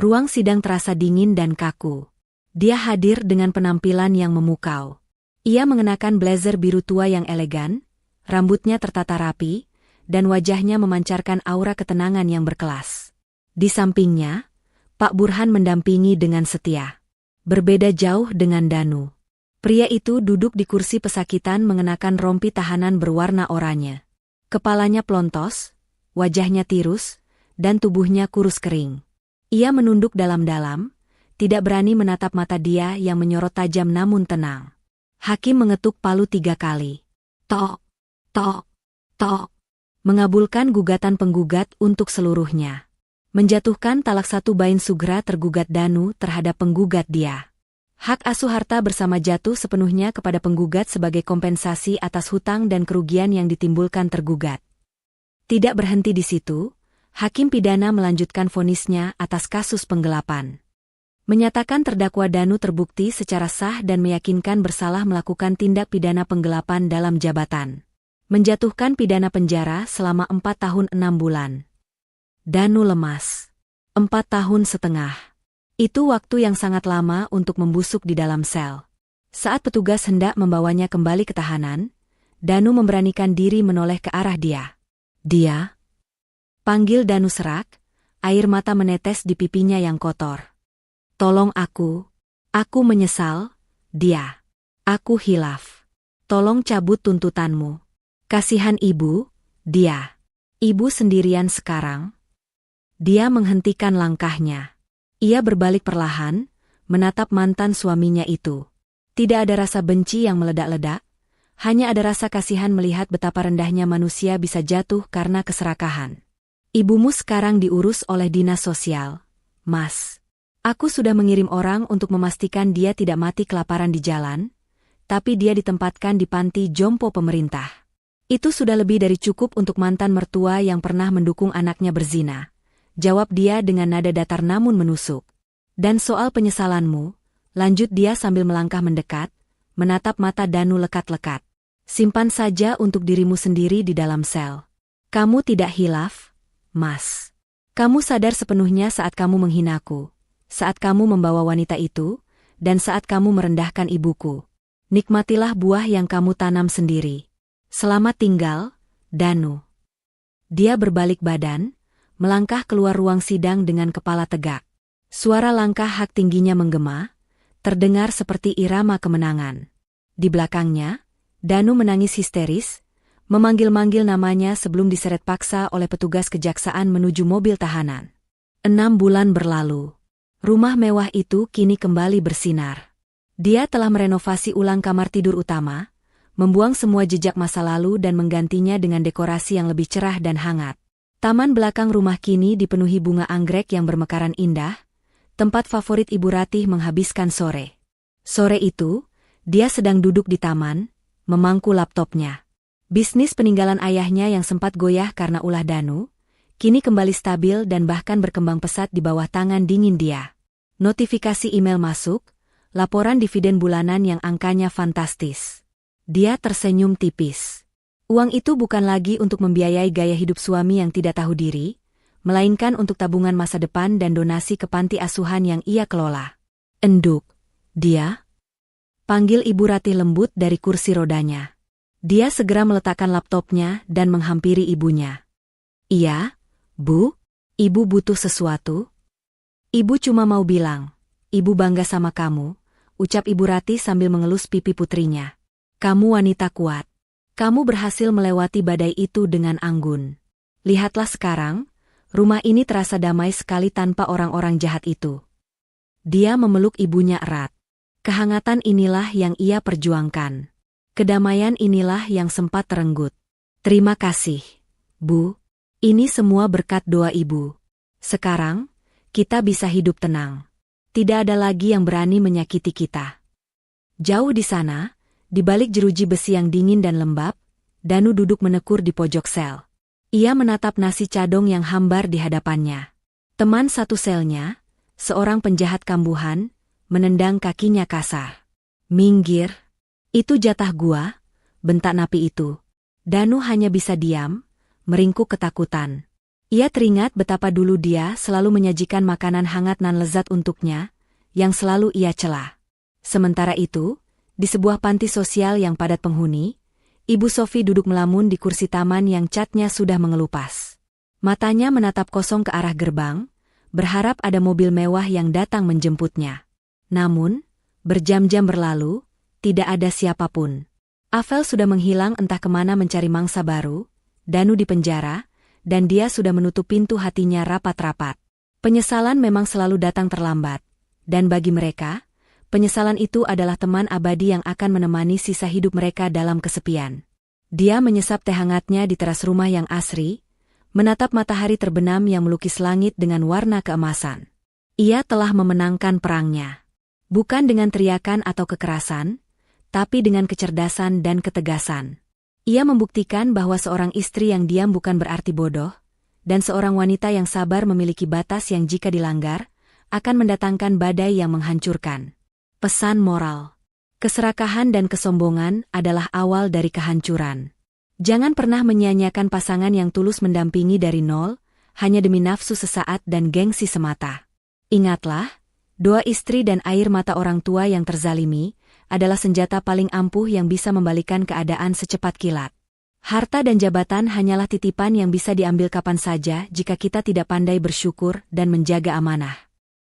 Ruang sidang terasa dingin dan kaku. Dia hadir dengan penampilan yang memukau. Ia mengenakan blazer biru tua yang elegan, rambutnya tertata rapi, dan wajahnya memancarkan aura ketenangan yang berkelas. Di sampingnya, Pak Burhan mendampingi dengan setia. Berbeda jauh dengan Danu. Pria itu duduk di kursi pesakitan mengenakan rompi tahanan berwarna oranye. Kepalanya plontos, wajahnya tirus, dan tubuhnya kurus kering. Ia menunduk dalam-dalam, tidak berani menatap mata dia yang menyorot tajam namun tenang. Hakim mengetuk palu 3 kali. Tok, tok, tok. Mengabulkan gugatan penggugat untuk seluruhnya. Menjatuhkan talak 1 bain sugra tergugat Danu terhadap penggugat dia. Hak asuh harta bersama jatuh sepenuhnya kepada penggugat sebagai kompensasi atas hutang dan kerugian yang ditimbulkan tergugat. Tidak berhenti di situ, Hakim pidana melanjutkan vonisnya atas kasus penggelapan. Menyatakan terdakwa Danu terbukti secara sah dan meyakinkan bersalah melakukan tindak pidana penggelapan dalam jabatan. Menjatuhkan pidana penjara selama 4 tahun 6 bulan. Danu lemas. 4 tahun setengah. Itu waktu yang sangat lama untuk membusuk di dalam sel. Saat petugas hendak membawanya kembali ke tahanan, Danu memberanikan diri menoleh ke arah dia. Dia? Panggil Danu serak, air mata menetes di pipinya yang kotor. Tolong aku menyesal, dia. Aku hilaf. Tolong cabut tuntutanmu. Kasihan ibu, dia. Ibu sendirian sekarang. Dia menghentikan langkahnya. Ia berbalik perlahan, menatap mantan suaminya itu. Tidak ada rasa benci yang meledak-ledak, hanya ada rasa kasihan melihat betapa rendahnya manusia bisa jatuh karena keserakahan. Ibumu sekarang diurus oleh dinas sosial, Mas. Aku sudah mengirim orang untuk memastikan dia tidak mati kelaparan di jalan, tapi dia ditempatkan di panti jompo pemerintah. Itu sudah lebih dari cukup untuk mantan mertua yang pernah mendukung anaknya berzina, jawab dia dengan nada datar namun menusuk. Dan soal penyesalanmu, lanjut dia sambil melangkah mendekat, menatap mata Danu lekat-lekat. Simpan saja untuk dirimu sendiri di dalam sel. Kamu tidak hilaf, Mas. Kamu sadar sepenuhnya saat kamu menghinaku, saat kamu membawa wanita itu, dan saat kamu merendahkan ibuku. Nikmatilah buah yang kamu tanam sendiri. Selamat tinggal, Danu. Dia berbalik badan, melangkah keluar ruang sidang dengan kepala tegak. Suara langkah hak tingginya menggema, terdengar seperti irama kemenangan. Di belakangnya, Danu menangis histeris, memanggil-manggil namanya sebelum diseret paksa oleh petugas kejaksaan menuju mobil tahanan. 6 bulan berlalu. Rumah mewah itu kini kembali bersinar. Dia telah merenovasi ulang kamar tidur utama, membuang semua jejak masa lalu dan menggantinya dengan dekorasi yang lebih cerah dan hangat. Taman belakang rumah kini dipenuhi bunga anggrek yang bermekaran indah, tempat favorit Ibu Ratih menghabiskan sore. Sore itu, dia sedang duduk di taman, memangku laptopnya. Bisnis peninggalan ayahnya yang sempat goyah karena ulah Danu, kini kembali stabil dan bahkan berkembang pesat di bawah tangan dingin dia. Notifikasi email masuk, laporan dividen bulanan yang angkanya fantastis. Dia tersenyum tipis. Uang itu bukan lagi untuk membiayai gaya hidup suami yang tidak tahu diri, melainkan untuk tabungan masa depan dan donasi ke panti asuhan yang ia kelola. Enduk, dia? Panggil Ibu Ratih lembut dari kursi rodanya. Dia segera meletakkan laptopnya dan menghampiri ibunya. Iya, Bu? Ibu butuh sesuatu? Ibu cuma mau bilang, Ibu bangga sama kamu, ucap Ibu Ratih sambil mengelus pipi putrinya. Kamu wanita kuat. Kamu berhasil melewati badai itu dengan anggun. Lihatlah sekarang, rumah ini terasa damai sekali tanpa orang-orang jahat itu. Dia memeluk ibunya erat. Kehangatan inilah yang ia perjuangkan. Kedamaian inilah yang sempat terenggut. Terima kasih, Bu. Ini semua berkat doa Ibu. Sekarang, kita bisa hidup tenang. Tidak ada lagi yang berani menyakiti kita. Jauh di sana, di balik jeruji besi yang dingin dan lembab, Danu duduk menekur di pojok sel. Ia menatap nasi cadong yang hambar di hadapannya. Teman satu selnya, seorang penjahat kambuhan, menendang kakinya kasar. Minggir. Itu jatah gua, bentak napi itu. Danu hanya bisa diam, meringkuk ketakutan. Ia teringat betapa dulu dia selalu menyajikan makanan hangat nan lezat untuknya, yang selalu ia cela. Sementara itu, di sebuah panti sosial yang padat penghuni, Ibu Sofi duduk melamun di kursi taman yang catnya sudah mengelupas. Matanya menatap kosong ke arah gerbang, berharap ada mobil mewah yang datang menjemputnya. Namun, berjam-jam berlalu, tidak ada siapapun. Afel sudah menghilang entah kemana mencari mangsa baru, Danu di penjara, dan dia sudah menutup pintu hatinya rapat-rapat. Penyesalan memang selalu datang terlambat, dan bagi mereka, penyesalan itu adalah teman abadi yang akan menemani sisa hidup mereka dalam kesepian. Dia menyesap teh hangatnya di teras rumah yang asri, menatap matahari terbenam yang melukis langit dengan warna keemasan. Ia telah memenangkan perangnya. Bukan dengan teriakan atau kekerasan, tapi dengan kecerdasan dan ketegasan. Ia membuktikan bahwa seorang istri yang diam bukan berarti bodoh, dan seorang wanita yang sabar memiliki batas yang jika dilanggar, akan mendatangkan badai yang menghancurkan. Pesan moral. Keserakahan dan kesombongan adalah awal dari kehancuran. Jangan pernah menyia-nyiakan pasangan yang tulus mendampingi dari nol, hanya demi nafsu sesaat dan gengsi semata. Ingatlah, doa istri dan air mata orang tua yang terzalimi adalah senjata paling ampuh yang bisa membalikan keadaan secepat kilat. Harta dan jabatan hanyalah titipan yang bisa diambil kapan saja jika kita tidak pandai bersyukur dan menjaga amanah.